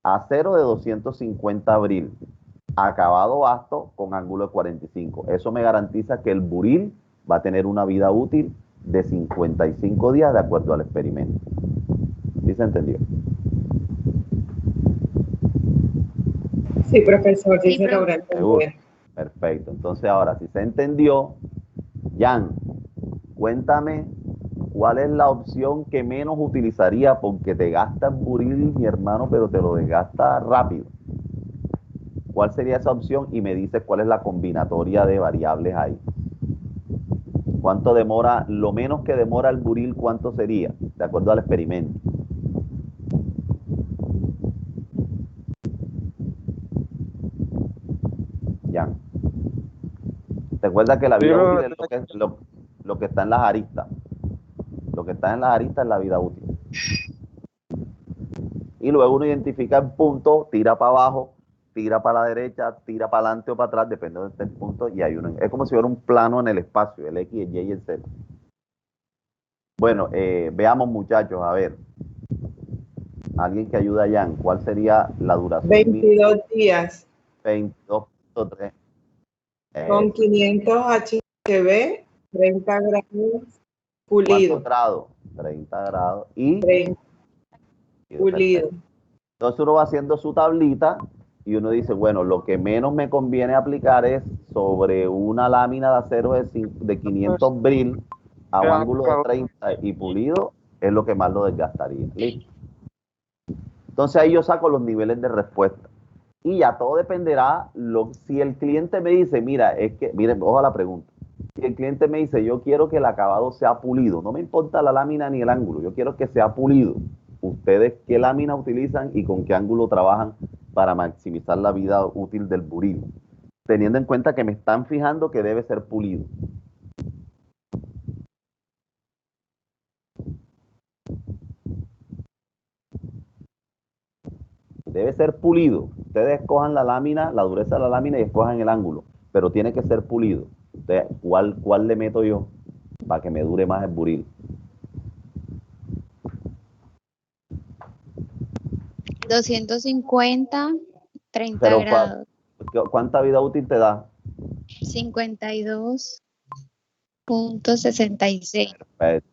acero de 250 abril, acabado vasto con ángulo de 45. Eso me garantiza que el buril va a tener una vida útil de 55 días de acuerdo al experimento. ¿Sí se entendió? Sí, profesor, sí se logra Seguro. entender. Perfecto. Entonces ahora, si se entendió, Jan, cuéntame cuál es la opción que menos utilizaría porque te gasta buril, mi hermano, pero te lo desgasta rápido. ¿Cuál sería esa opción? Y me dices cuál es la combinatoria de variables ahí. ¿Cuánto demora? Lo menos que demora el buril, ¿cuánto sería? De acuerdo al experimento. Ya. ¿Te acuerdas que la vida útil es lo que está en las aristas? Lo que está en las aristas es la vida útil. Y luego uno identifica el punto, tira para abajo, tira para la derecha, tira para adelante o para atrás, depende de este punto, y hay uno. Es como si fuera un plano en el espacio, el X, el Y y el Z. Bueno, veamos, muchachos, a ver. Alguien que ayude a Jan, ¿cuál sería la duración? 22 días. 22.3. Con 500 HB, 30 grados pulido. ¿Cuántos grados? 30 grados y 30 pulido. Entonces uno va haciendo su tablita y uno dice, bueno, lo que menos me conviene aplicar es sobre una lámina de acero de 500 bril a un ángulo de 30 y pulido, es lo que más lo desgastaría. ¿Listo? Entonces ahí yo saco los niveles de respuesta. Y ya todo dependerá, si el cliente me dice, mira, es que, miren, ojo a la pregunta. Si el cliente me dice, yo quiero que el acabado sea pulido, no me importa la lámina ni el ángulo, yo quiero que sea pulido. ¿Ustedes qué lámina utilizan y con qué ángulo trabajan para maximizar la vida útil del buril? Teniendo en cuenta que me están fijando que debe ser pulido. Debe ser pulido. Ustedes escojan la lámina, la dureza de la lámina y escojan el ángulo, pero tiene que ser pulido. Entonces, ¿cuál le meto yo para que me dure más el buril? $250, 30 Pero, grados. ¿cuánta vida útil te da? 52.66. Perfecto.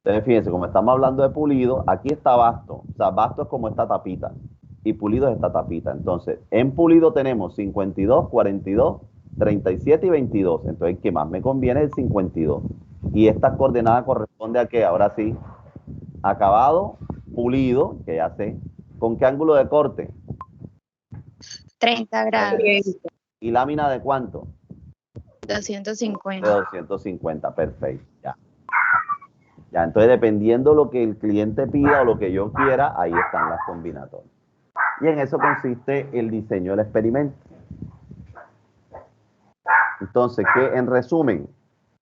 Entonces, fíjense, como estamos hablando de pulido, aquí está vasto. O sea, vasto es como esta tapita y pulido es esta tapita. Entonces, en pulido tenemos 52, 42, 37 y 22. Entonces, el que más me conviene es el 52. Y esta coordenada corresponde a qué? Ahora sí, acabado, pulido, que ya sé. ¿Con qué ángulo de corte? 30 grados. ¿Y lámina de cuánto? 250. De 250, perfecto. Ya. Ya, entonces dependiendo lo que el cliente pida o lo que yo quiera, ahí están las combinatorias. Y en eso consiste el diseño del experimento. Entonces, en resumen,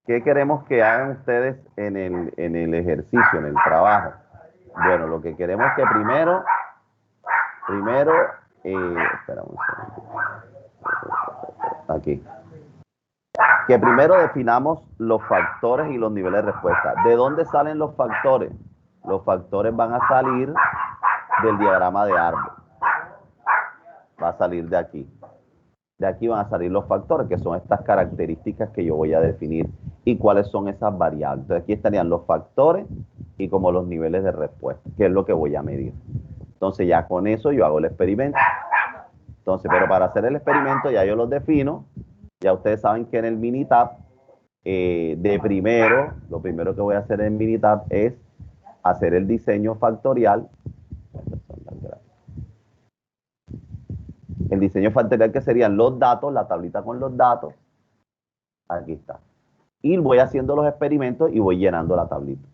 ¿qué queremos que hagan ustedes en el ejercicio, en el trabajo? Bueno, lo que queremos es que primero, espera un segundo. Aquí. Que primero definamos los factores y los niveles de respuesta. ¿De dónde salen los factores? Los factores van a salir del diagrama de árbol. Va a salir de aquí. De aquí van a salir los factores, que son estas características que yo voy a definir. ¿Y cuáles son esas variables? Entonces aquí estarían los factores y como los niveles de respuesta, que es lo que voy a medir. Entonces ya con eso yo hago el experimento. Entonces, pero para hacer el experimento ya yo los defino. Ya ustedes saben que en el Minitab, lo primero que voy a hacer en Minitab es hacer el diseño factorial. El diseño factorial, que serían los datos, la tablita con los datos. Aquí está. Y voy haciendo los experimentos y voy llenando la tablita.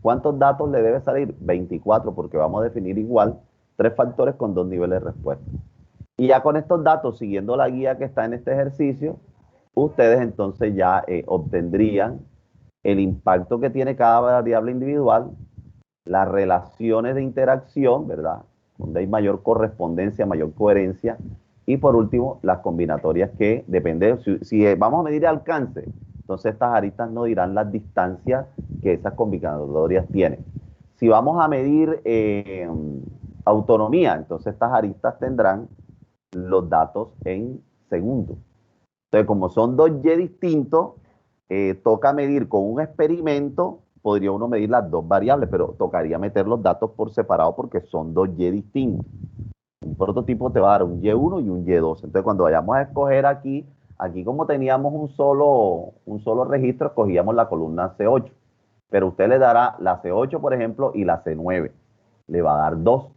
¿Cuántos datos le debe salir? 24, porque vamos a definir igual 3 factores con 2 niveles de respuesta. Y ya con estos datos, siguiendo la guía que está en este ejercicio, ustedes entonces ya obtendrían el impacto que tiene cada variable individual, las relaciones de interacción, ¿verdad? Donde hay mayor correspondencia, mayor coherencia, y por último, las combinatorias que depende, si vamos a medir el alcance, entonces estas aristas nos dirán las distancias que esas combinatorias tienen. Si vamos a medir autonomía, entonces estas aristas tendrán los datos en segundos. Entonces, como son 2Y distintos, toca medir con un experimento, podría uno medir las 2 variables, pero tocaría meter los datos por separado porque son 2Y distintos. Un prototipo te va a dar un Y1 y un Y2. Entonces, cuando vayamos a escoger aquí como teníamos un solo registro, escogíamos la columna C8. Pero usted le dará la C8, por ejemplo, y la C9. Le va a dar 2.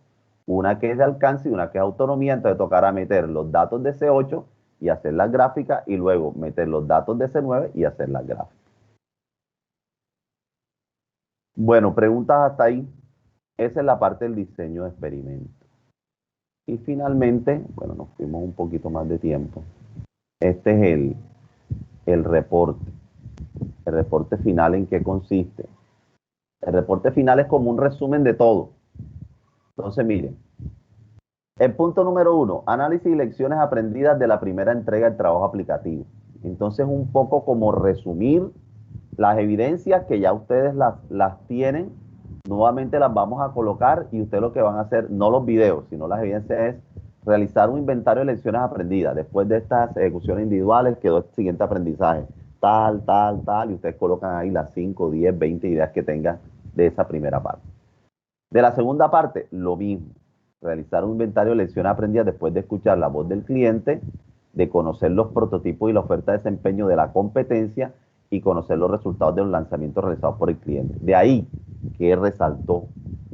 Una que es de alcance y una que es autonomía. Entonces, tocará meter los datos de C8 y hacer las gráficas, y luego meter los datos de C9 y hacer las gráficas. Bueno, preguntas hasta ahí. Esa es la parte del diseño de experimento. Y finalmente, bueno, nos fuimos un poquito más de tiempo. Este es el reporte. El reporte final, ¿en qué consiste? El reporte final es como un resumen de todo. Entonces, miren. El punto número 1, análisis y lecciones aprendidas de la primera entrega del trabajo aplicativo. Entonces, un poco como resumir las evidencias que ya ustedes las tienen. Nuevamente las vamos a colocar y ustedes lo que van a hacer, no los videos, sino las evidencias, es realizar un inventario de lecciones aprendidas. Después de estas ejecuciones individuales quedó el siguiente aprendizaje. Tal, y ustedes colocan ahí las 5, 10, 20 ideas que tengan de esa primera parte. De la segunda parte, lo mismo. Realizar un inventario de lecciones aprendidas después de escuchar la voz del cliente, de conocer los prototipos y la oferta de desempeño de la competencia y conocer los resultados de los lanzamientos realizados por el cliente. De ahí que resaltó.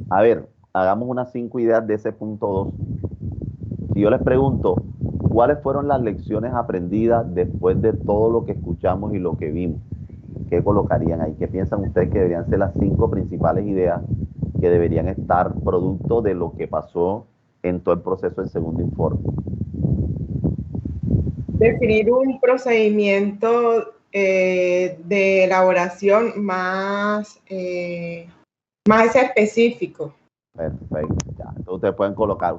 A ver, hagamos unas 5 ideas de ese punto 2. Si yo les pregunto, ¿cuáles fueron las lecciones aprendidas después de todo lo que escuchamos y lo que vimos? ¿Qué colocarían ahí? ¿Qué piensan ustedes que deberían ser las 5 principales ideas que deberían estar producto de lo que pasó en todo el proceso del segundo informe? Definir un procedimiento de elaboración más específico. Perfecto. Ya. Entonces ustedes pueden colocar,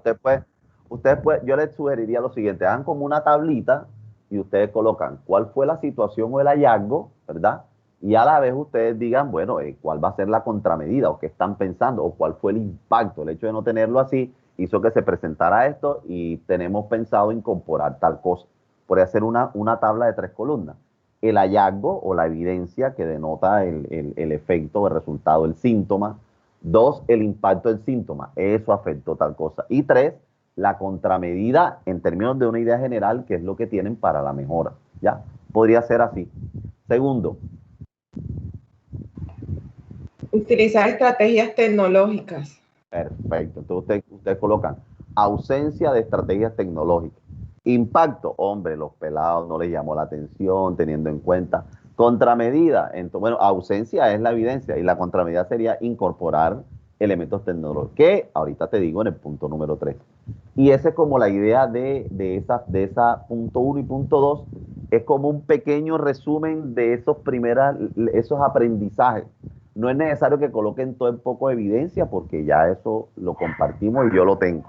yo les sugeriría lo siguiente: hagan como una tablita y ustedes colocan cuál fue la situación o el hallazgo, ¿verdad? Y a la vez ustedes digan, bueno, cuál va a ser la contramedida o qué están pensando o cuál fue el impacto. El hecho de no tenerlo así hizo que se presentara esto y tenemos pensado incorporar tal cosa. Por hacer una tabla de 3 columnas. El hallazgo o la evidencia que denota el efecto, el resultado, el síntoma. 2, el impacto del síntoma. Eso afectó tal cosa. Y 3, la contramedida en términos de una idea general, que es lo que tienen para la mejora. ¿Ya? Podría ser así. Segundo. Utilizar estrategias tecnológicas. Perfecto. Entonces ustedes colocan ausencia de estrategias tecnológicas. Impacto, hombre, los pelados no les llamó la atención, teniendo en cuenta. Contramedida, entonces, bueno, ausencia es la evidencia y la contramedida sería incorporar elementos tecnológicos, que ahorita te digo en el punto número 3. Y esa es como la idea de esa punto 1 y punto 2, es como un pequeño resumen de esos aprendizajes. No es necesario que coloquen todo en poco de evidencia porque ya eso lo compartimos y yo lo tengo.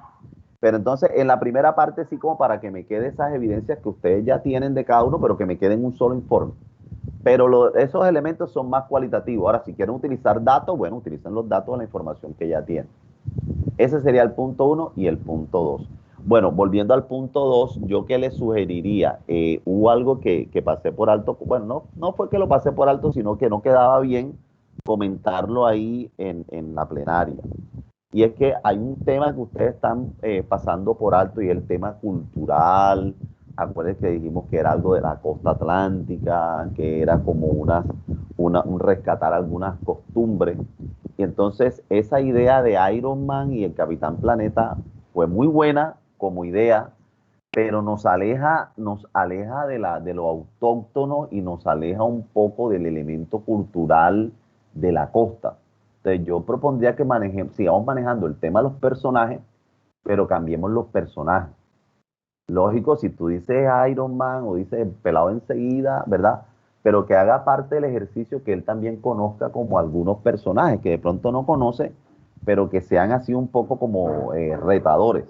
Pero entonces en la primera parte sí como para que me quede esas evidencias que ustedes ya tienen de cada uno, pero que me queden un solo informe. Pero esos elementos son más cualitativos. Ahora, si quieren utilizar datos, bueno, utilicen los datos de la información que ya tienen. Ese sería el punto 1 y el punto 2. Bueno, volviendo al punto 2, yo qué les sugeriría, hubo algo que pasé por alto, bueno, no fue que lo pasé por alto, sino que no quedaba bien comentarlo ahí en la plenaria. Y es que hay un tema que ustedes están pasando por alto y el tema cultural. Acuérdense que dijimos que era algo de la costa atlántica, que era como un rescatar algunas costumbres. Y entonces esa idea de Iron Man y el Capitán Planeta fue muy buena como idea, pero nos aleja de lo autóctono y nos aleja un poco del elemento cultural de la costa. Entonces yo propondría que sigamos manejando el tema de los personajes, pero cambiemos los personajes. Lógico, si tú dices Iron Man o dices pelado enseguida, ¿verdad? Pero que haga parte del ejercicio que él también conozca como algunos personajes que de pronto no conoce, pero que sean así un poco como retadores.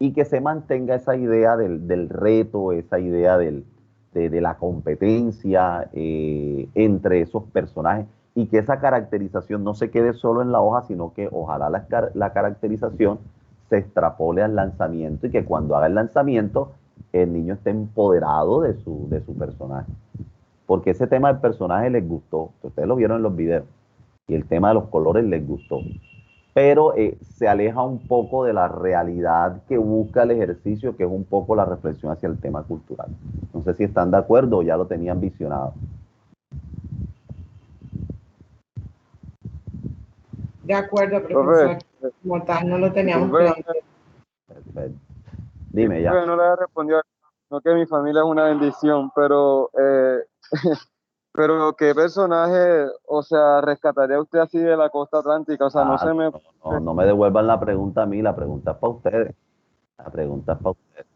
Y que se mantenga esa idea del reto, esa idea de la competencia entre esos personajes y que esa caracterización no se quede solo en la hoja, sino que ojalá la caracterización se extrapole al lanzamiento y que cuando haga el lanzamiento el niño esté empoderado de su personaje. Porque ese tema del personaje les gustó, ustedes lo vieron en los videos, y el tema de los colores les gustó. Pero se aleja un poco de la realidad que busca el ejercicio, que es un poco la reflexión hacia el tema cultural. No sé si están de acuerdo o ya lo tenían visionado. De acuerdo, profesor. Como tal, no lo teníamos planteado. Perfecto. Dime ya. No le respondió, no que mi familia es una bendición, pero pero ¿qué personaje, o sea, rescataría usted así de la costa atlántica? O sea, no me devuelvan la pregunta a mí, la pregunta es para ustedes. La pregunta es para ustedes.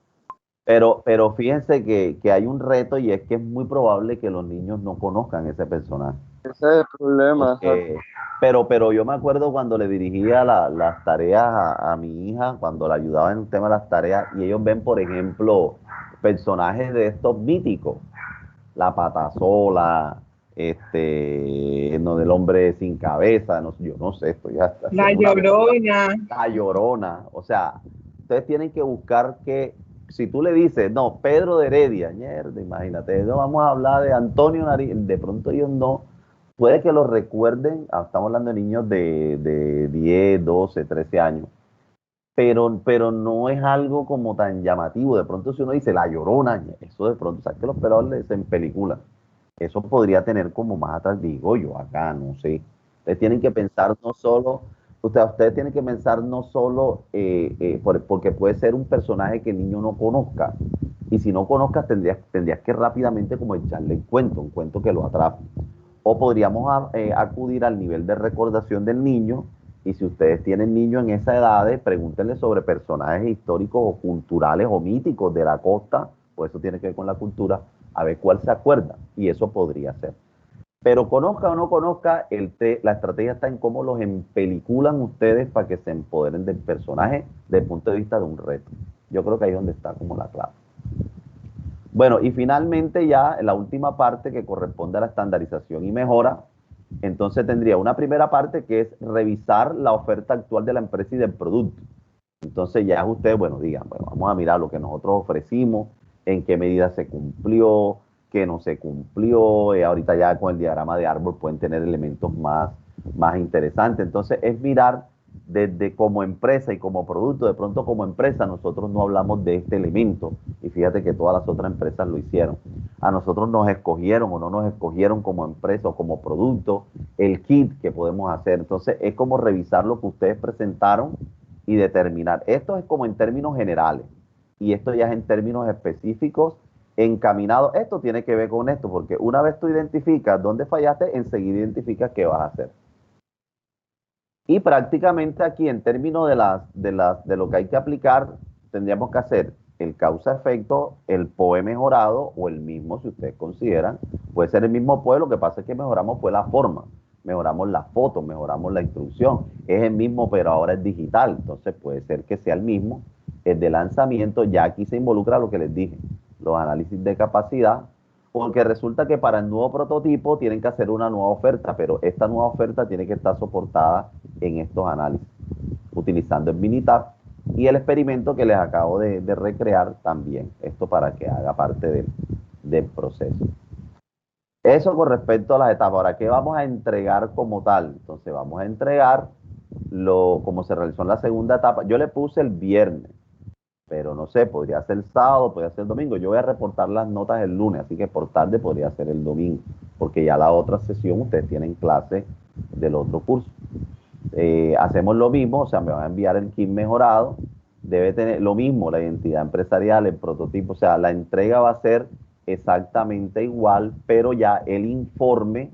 Pero fíjense que hay un reto y es que es muy probable que los niños no conozcan ese personaje. Ese es el problema. Pero yo me acuerdo cuando le dirigía las tareas a mi hija, cuando la ayudaba en el tema de las tareas, y ellos ven, por ejemplo, personajes de estos míticos, la patasola, no, del hombre sin cabeza, no, yo no sé, esto ya está. La Llorona. La Llorona, o sea, ustedes tienen que buscar que, si tú le dices, no, Pedro de Heredia, mierda, imagínate, no vamos a hablar de Antonio Nariz, de pronto ellos no, puede que lo recuerden, estamos hablando de niños de 10, 12, 13 años, pero no es algo como tan llamativo. De pronto si uno dice La Llorona, eso de pronto, ¿sabes que los pelados les en película? Eso podría tener como más atrás, digo yo, acá, no sé. Ustedes tienen que pensar no solo, ustedes tienen que pensar no solo, porque puede ser un personaje que el niño no conozca, y si no conozcas tendrías que rápidamente como echarle un cuento que lo atrape. O podríamos acudir al nivel de recordación del niño, y si ustedes tienen niños en esa edad, pregúntenle sobre personajes históricos o culturales o míticos de la costa, pues eso tiene que ver con la cultura, a ver cuál se acuerda, y eso podría ser. Pero conozca o no conozca, la estrategia está en cómo los empeliculan ustedes para que se empoderen del personaje desde el punto de vista de un reto. Yo creo que ahí es donde está como la clave. Bueno, y finalmente ya la última parte que corresponde a la estandarización y mejora, entonces tendría una primera parte que es revisar la oferta actual de la empresa y del producto. Entonces ya ustedes, bueno, digan, bueno, vamos a mirar lo que nosotros ofrecimos, en qué medida se cumplió, qué no se cumplió. Ahorita ya con el diagrama de árbol pueden tener elementos más interesantes. Entonces es mirar desde como empresa y como producto. De pronto como empresa nosotros no hablamos de este elemento y fíjate que todas las otras empresas lo hicieron. A nosotros nos escogieron o no nos escogieron como empresa o como producto, el kit que podemos hacer. Entonces es como revisar lo que ustedes presentaron y determinar. Esto es como en términos generales y esto ya es en términos específicos encaminado. Esto tiene que ver con esto, porque una vez tú identificas dónde fallaste, enseguida identificas qué vas a hacer. Y prácticamente aquí en términos de lo que hay que aplicar, tendríamos que hacer el causa-efecto, el POE mejorado o el mismo, si ustedes consideran. Puede ser el mismo POE, lo que pasa es que mejoramos fue la forma, mejoramos las fotos, mejoramos la instrucción. Es el mismo, pero ahora es digital, entonces puede ser que sea el mismo. El de lanzamiento, ya aquí se involucra lo que les dije, los análisis de capacidad, porque resulta que para el nuevo prototipo tienen que hacer una nueva oferta, pero esta nueva oferta tiene que estar soportada en estos análisis, utilizando el Minitab y el experimento que les acabo de recrear también, esto para que haga parte del proceso. Eso con respecto a las etapas. Ahora, ¿qué vamos a entregar como tal? Entonces vamos a entregar como se realizó en la segunda etapa. Yo le puse el viernes, pero no sé, podría ser el sábado, podría ser el domingo. Yo voy a reportar las notas el lunes, así que por tarde podría ser el domingo, porque ya la otra sesión ustedes tienen clase del otro curso. Hacemos lo mismo, o sea, me van a enviar el kit mejorado, debe tener lo mismo, la identidad empresarial, el prototipo, o sea, la entrega va a ser exactamente igual, pero ya el informe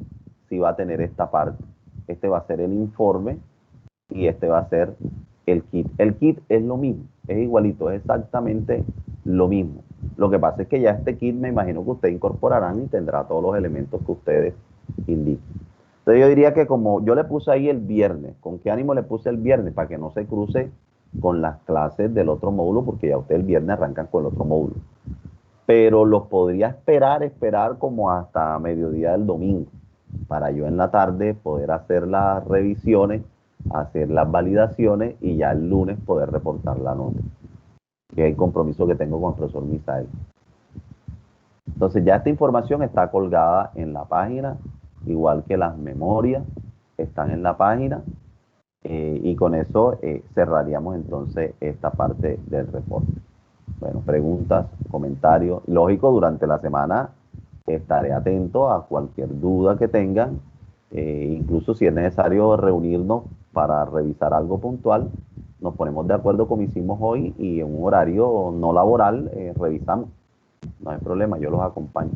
sí va a tener esta parte. Este va a ser el informe y este va a ser el kit. El kit es lo mismo, es igualito, es exactamente lo mismo. Lo que pasa es que ya este kit me imagino que ustedes incorporarán y tendrá todos los elementos que ustedes indiquen. Entonces yo diría que como yo le puse ahí el viernes, ¿con qué ánimo le puse el viernes? Para que no se cruce con las clases del otro módulo, porque ya ustedes el viernes arrancan con el otro módulo. Pero los podría esperar como hasta mediodía del domingo, para yo en la tarde poder hacer las revisiones, hacer las validaciones y ya el lunes poder reportar la nota, que es el compromiso que tengo con el profesor Misael. Entonces ya esta información está colgada en la página, igual que las memorias están en la página, y con eso cerraríamos entonces esta parte del reporte. Bueno, preguntas, comentarios. Lógico, durante la semana estaré atento a cualquier duda que tengan, incluso si es necesario reunirnos para revisar algo puntual, nos ponemos de acuerdo como hicimos hoy y en un horario no laboral revisamos. No hay problema, yo los acompaño.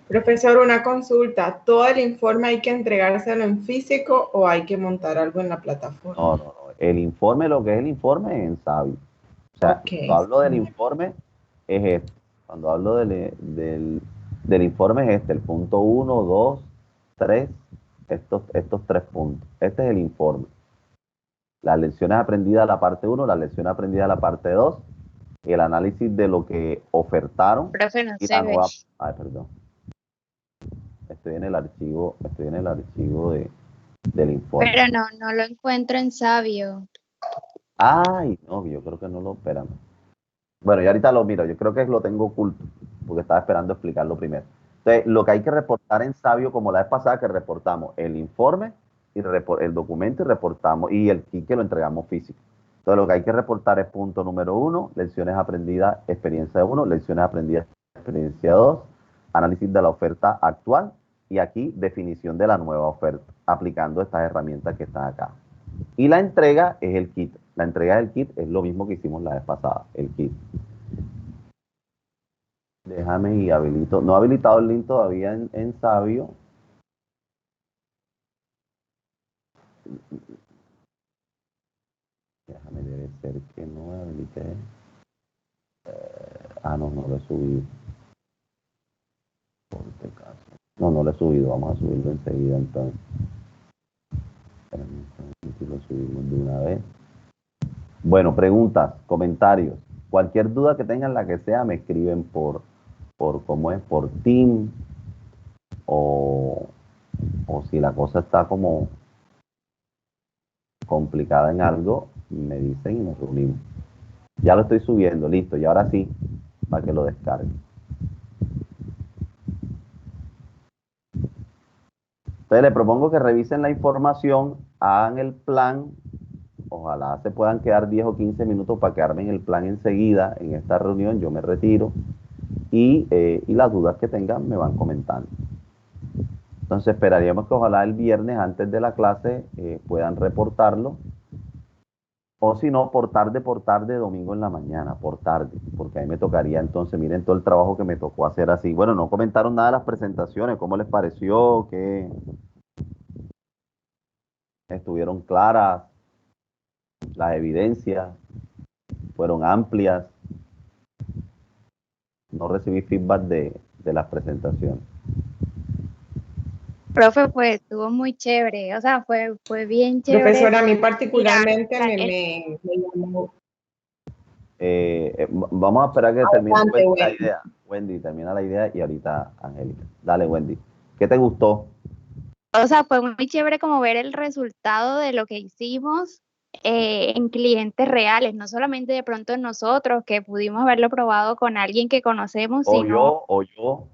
Profesor, una consulta. ¿Todo el informe hay que entregárselo en físico o hay que montar algo en la plataforma? No. El informe, lo que es el informe es en Sabio. O sea, Okay. cuando hablo del informe es este. Cuando hablo del informe es este, el punto 1, 2, 3, estos 3 puntos. Este es el informe. Las lecciones aprendidas a la parte 1, las lecciones aprendidas a la parte 2, el análisis de lo que ofertaron. Profe, no y se la ve. nueva... Ay, perdón. Estoy en el archivo del informe. Pero no lo encuentro en Sabio. Ay, no, yo creo que no lo esperan. Bueno, yo ahorita lo miro, yo creo que lo tengo oculto, porque estaba esperando explicarlo primero. Entonces, lo que hay que reportar en Sabio, como la vez pasada que reportamos el informe, y el documento y reportamos, y el kit que lo entregamos físico. Entonces, lo que hay que reportar es punto número 1, lecciones aprendidas, experiencia 1, lecciones aprendidas, experiencia 2, análisis de la oferta actual, y aquí definición de la nueva oferta, aplicando estas herramientas que están acá. Y la entrega es el kit. La entrega del kit es lo mismo que hicimos la vez pasada, el kit. Déjame y habilito. No he habilitado el link todavía en Sabio. Déjame, debe ser que no habilité. No lo he subido. Por este caso. No lo he subido. Vamos a subirlo enseguida entonces. Si lo subimos de una vez. Bueno, preguntas, comentarios. Cualquier duda que tengan, la que sea, me escriben por cómo es, por Team, o si la cosa está como complicada en algo, me dicen y nos reunimos. Ya lo estoy subiendo, listo, y ahora sí, para que lo descarguen. Entonces les propongo que revisen la información, hagan el plan, ojalá se puedan quedar 10 o 15 minutos para quedarme en el plan enseguida, en esta reunión, yo me retiro, y las dudas que tengan me van comentando. Entonces esperaríamos que ojalá el viernes antes de la clase puedan reportarlo, o si no, por tarde, domingo en la mañana, por tarde, porque ahí me tocaría entonces, miren todo el trabajo que me tocó hacer así. Bueno, no comentaron nada de las presentaciones, ¿cómo les pareció? ¿Qué estuvieron claras las evidencias? fueron amplias. No recibí feedback de las presentaciones. Profe, pues estuvo muy chévere, o sea, fue bien chévere. Profesora, a mí particularmente me llamó. Vamos a esperar que termine Adelante, Wendy la Wendy. idea. Wendy, termina la idea y ahorita Angélica. Dale, Wendy. ¿Qué te gustó? O sea, fue muy chévere como ver el resultado de lo que hicimos en clientes reales, no solamente de pronto nosotros, que pudimos haberlo probado con alguien que conocemos, sino O yo.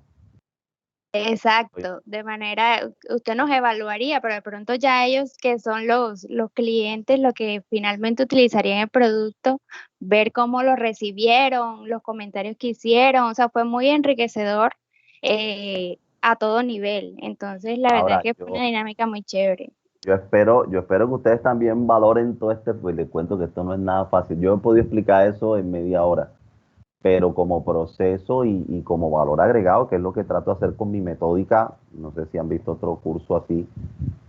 exacto, de manera, usted nos evaluaría, pero de pronto ya ellos que son los clientes, los que finalmente utilizarían el producto, ver cómo lo recibieron, los comentarios que hicieron, o sea, fue muy enriquecedor a todo nivel. Entonces, la verdad Ahora, es que fue una dinámica muy chévere. yo espero que ustedes también valoren todo pues les cuento que esto no es nada fácil. Yo he podido explicar eso en media hora, pero como proceso y como valor agregado, que es lo que trato de hacer con mi metódica, no sé si han visto otro curso así,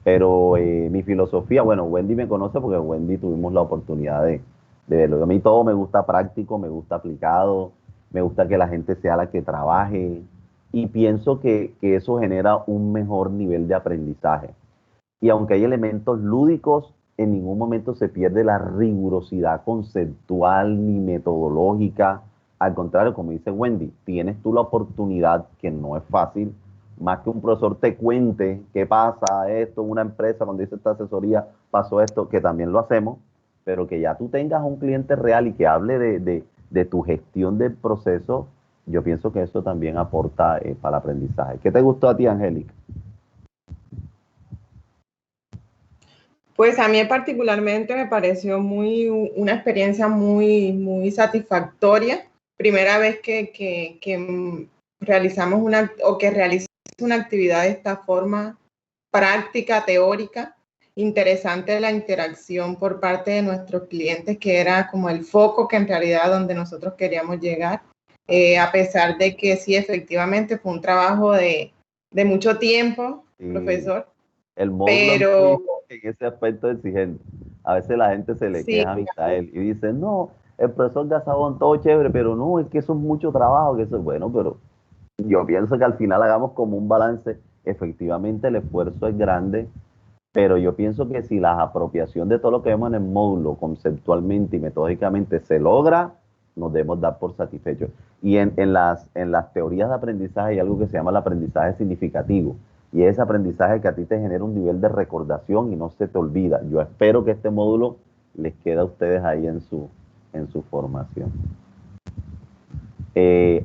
pero mi filosofía, bueno, Wendy me conoce porque Wendy tuvimos la oportunidad de verlo. A mí todo me gusta práctico, me gusta aplicado, me gusta que la gente sea la que trabaje y pienso que eso genera un mejor nivel de aprendizaje. Y aunque hay elementos lúdicos, en ningún momento se pierde la rigurosidad conceptual ni metodológica. Al contrario, como dice Wendy, tienes tú la oportunidad, que no es fácil, más que un profesor te cuente qué pasa esto en una empresa, cuando dice esta asesoría, pasó esto, que también lo hacemos, pero que ya tú tengas un cliente real y que hable de tu gestión del proceso, yo pienso que eso también aporta para el aprendizaje. ¿Qué te gustó a ti, Angélica? Pues a mí particularmente me pareció una experiencia muy satisfactoria. Primera vez que realizamos que realizo una actividad de esta forma, práctica, teórica. Interesante la interacción por parte de nuestros clientes, que era como el foco que en realidad donde nosotros queríamos llegar. A pesar de que sí, efectivamente fue un trabajo de mucho tiempo, profesor. El módulo pero en ese aspecto exigente. A veces la gente se le sí, queja a Misael y dice, no, el profesor Gasabón todo chévere, pero no, es que eso es mucho trabajo, que eso es bueno, pero yo pienso que al final hagamos como un balance. Efectivamente el esfuerzo es grande, pero yo pienso que si la apropiación de todo lo que vemos en el módulo conceptualmente y metódicamente se logra, nos debemos dar por satisfechos. Y en las teorías de aprendizaje hay algo que se llama el aprendizaje significativo. Y ese aprendizaje que a ti te genera un nivel de recordación y no se te olvida. Yo espero que este módulo les quede a ustedes ahí en su formación.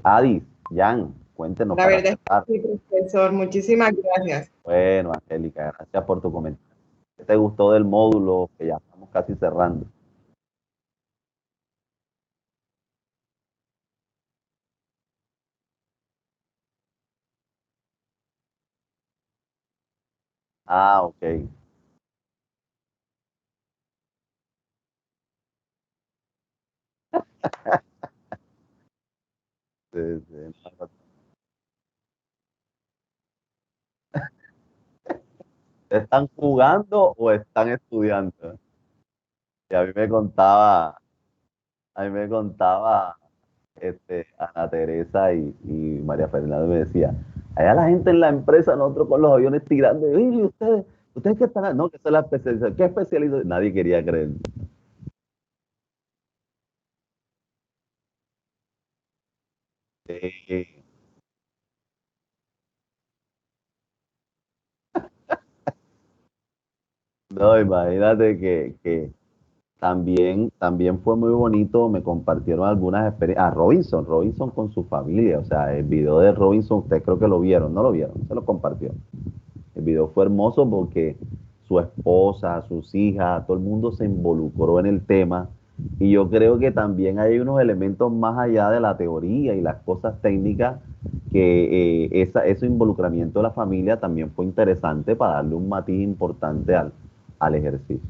Adis, Jan, cuéntenos la para verdad es cerrar. que sí, profesor. Muchísimas gracias. Bueno, Angélica, gracias por tu comentario. ¿Qué te gustó del módulo? Que ya estamos casi cerrando. Ah, ok. Sí, sí, no, ¿están jugando o están estudiando? Y a mí me contaba Ana Teresa y María Fernanda me decía, allá la gente en la empresa, nosotros con los aviones tirando, y ustedes qué están, no, que esa es la especialización, ¿qué especialización? Nadie quería creer. Sí. No, imagínate que también fue muy bonito, me compartieron algunas experiencias. Robinson con su familia, o sea, el video de Robinson, ustedes creo que lo vieron, ¿no lo vieron? Se lo compartió. El video fue hermoso porque su esposa, sus hijas, todo el mundo se involucró en el tema y yo creo que también hay unos elementos más allá de la teoría y las cosas técnicas que ese involucramiento de la familia también fue interesante para darle un matiz importante al ejercicio.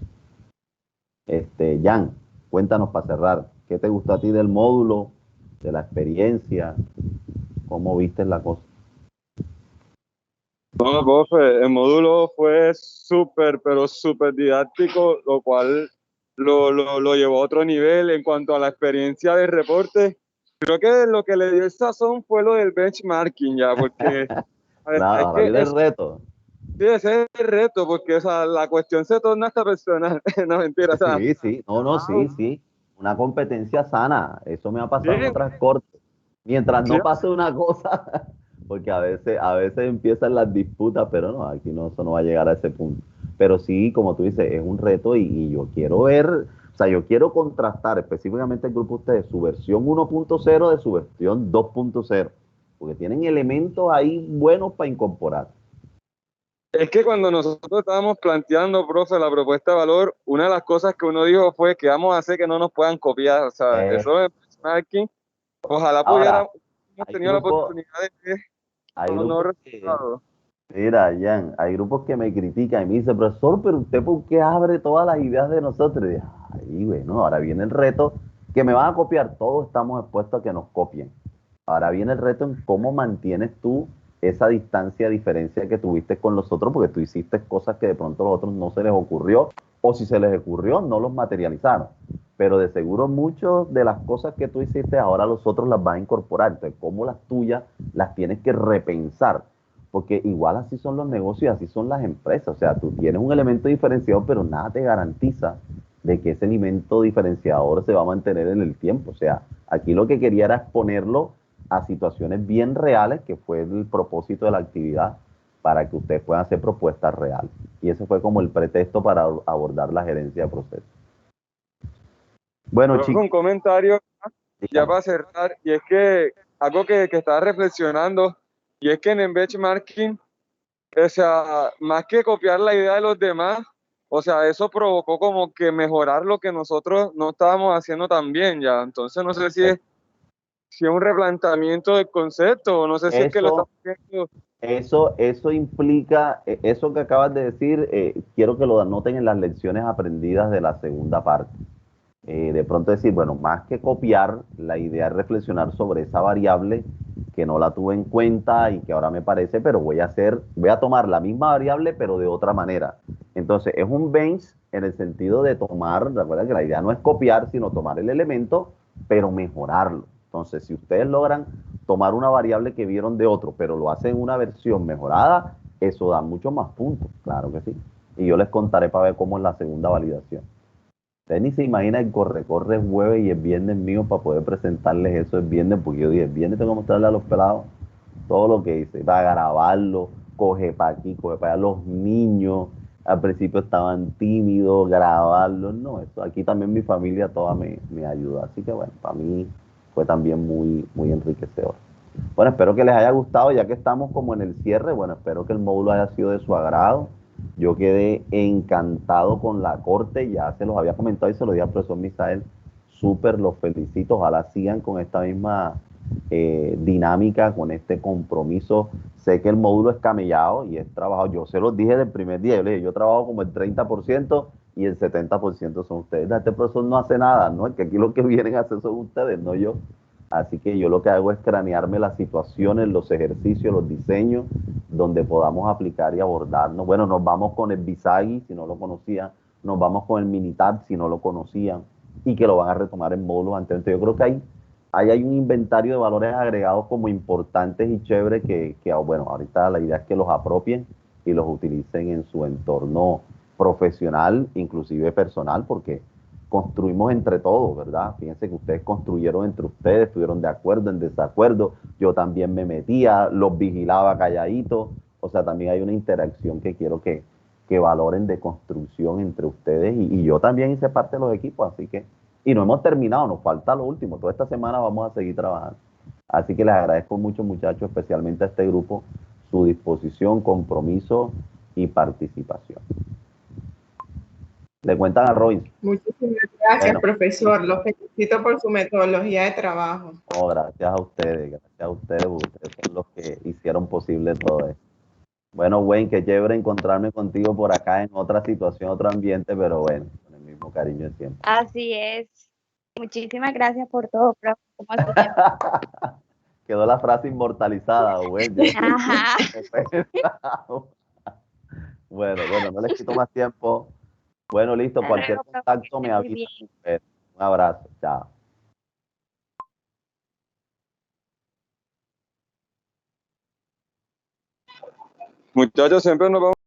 Jan, cuéntanos para cerrar, ¿qué te gustó a ti del módulo, de la experiencia? ¿Cómo viste la cosa? No, profe, el módulo fue súper, pero súper didáctico, lo cual lo llevó a otro nivel. En cuanto a la experiencia de reporte, creo que lo que le dio el sazón fue lo del benchmarking ya, porque a ver, Claro, es ahora que viene el reto. sí, ese es el reto, porque o sea, la cuestión se torna hasta personal. No, mentira, o sea, Sí, sí, no, sí. Una competencia sana. Eso me ha sí, pasado en otras cortes. Mientras sí, no pase una cosa, porque a veces empiezan las disputas, pero no, aquí no, eso no va a llegar a ese punto. Pero sí, como tú dices, es un reto y yo quiero ver, o sea, yo quiero contrastar específicamente el grupo de ustedes, su versión 1.0 de su versión 2.0, porque tienen elementos ahí buenos para incorporar. es que cuando nosotros estábamos planteando, profe, la propuesta de valor, una de las cosas que uno dijo fue que vamos a hacer que no nos puedan copiar. O sea, Eh, eso de benchmarking, ojalá Ahora, pudiéramos, hemos hay tenido la grupos, oportunidad de ver hay los grupos que, resultados. mira, Jan, hay grupos que me critican y me dicen, profesor, pero usted ¿por qué abre todas las ideas de nosotros? Y digo, ay, bueno, ahora viene el reto, que me van a copiar, todos estamos expuestos a que nos copien. Ahora viene el reto en cómo mantienes tú esa distancia, diferencia que tuviste con los otros, porque tú hiciste cosas que de pronto a los otros no se les ocurrió, o si se les ocurrió, no los materializaron. Pero de seguro muchas de las cosas que tú hiciste ahora los otros las van a incorporar. Entonces, cómo las tuyas las tienes que repensar, porque igual así son los negocios, así son las empresas. O sea, tú tienes un elemento diferenciador, pero nada te garantiza de que ese elemento diferenciador se va a mantener en el tiempo. O sea, aquí lo que quería era exponerlo a situaciones bien reales, que fue el propósito de la actividad, para que ustedes puedan hacer propuestas reales. Y ese fue como el pretexto para abordar la gerencia de procesos. Bueno, Profe, chicos, un comentario ya dígame. para cerrar, y es que algo que estaba reflexionando, y es que en el benchmarking, o sea, más que copiar la idea de los demás, o sea, eso provocó como que mejorar lo que nosotros no estábamos haciendo tan bien ya. Entonces no sé si es un replanteamiento del concepto, o no sé si es que lo Eso, estamos haciendo. eso implica, eso que acabas de decir, quiero que lo anoten en las lecciones aprendidas de la segunda parte. De pronto decir, bueno, más que copiar, la idea es reflexionar sobre esa variable que no la tuve en cuenta y que ahora me parece, pero voy a tomar la misma variable, pero de otra manera. Entonces, es un bench en el sentido de tomar, recuerda que la idea no es copiar, sino tomar el elemento, pero mejorarlo. Entonces, si ustedes logran tomar una variable que vieron de otro, pero lo hacen en una versión mejorada, eso da muchos más puntos, claro que sí. Y yo les contaré para ver cómo es la segunda validación. Usted ni se imagina el corre jueves y el viernes mío para poder presentarles eso el viernes, porque yo dije, el viernes tengo que mostrarle a los pelados todo lo que hice, para grabarlo, coge para aquí, coge para allá, los niños, al principio estaban tímidos, grabarlo, no, eso aquí también mi familia toda me ayuda, así que bueno, para mí fue también muy enriquecedor. Bueno, espero que les haya gustado, ya que estamos como en el cierre. Bueno, espero que el módulo haya sido de su agrado. Yo quedé encantado con la corte, ya se los había comentado y se lo dije al profesor Misael. Súper, los felicito. Ojalá sigan con esta misma dinámica, con este compromiso. Sé que el módulo es camellado y es trabajado. Yo se los dije del primer día. Yo les dije, yo trabajo como el 30% y el 70% son ustedes. Este profesor no hace nada, ¿no? Es que aquí lo que vienen a hacer son ustedes, no yo. Así que yo lo que hago es cranearme las situaciones, los ejercicios, los diseños, donde podamos aplicar y abordarnos. Bueno, nos vamos con el Visagi, si no lo conocían, nos vamos con el Minitab, si no lo conocían, y que lo van a retomar en módulos anteriores. Yo creo que ahí hay un inventario de valores agregados como importantes y chéveres bueno, ahorita la idea es que los apropien y los utilicen en su entorno profesional, inclusive personal, porque construimos entre todos, ¿verdad? Fíjense que ustedes construyeron entre ustedes, estuvieron de acuerdo, en desacuerdo, yo también me metía, los vigilaba calladitos, o sea, también hay una interacción que quiero que valoren de construcción entre ustedes y yo también hice parte de los equipos, así que, y no hemos terminado, nos falta lo último, toda esta semana vamos a seguir trabajando. Así que les agradezco mucho, muchachos, especialmente a este grupo, su disposición, compromiso y participación. Le cuentan a Roy. Muchísimas gracias, Bueno, profesor. Los felicito por su metodología de trabajo. no, gracias a ustedes, porque ustedes son los que hicieron posible todo esto. Bueno, Wayne, qué chévere encontrarme contigo por acá en otra situación, otro ambiente, pero bueno, con el mismo cariño de siempre. Así es. Muchísimas gracias por todo, profe. Como siempre. Quedó la frase inmortalizada, Wayne. Ajá. Bueno, no les quito más tiempo. Bueno, listo, cualquier contacto me avisa. Un abrazo, chao. Muchachos, siempre nos vamos.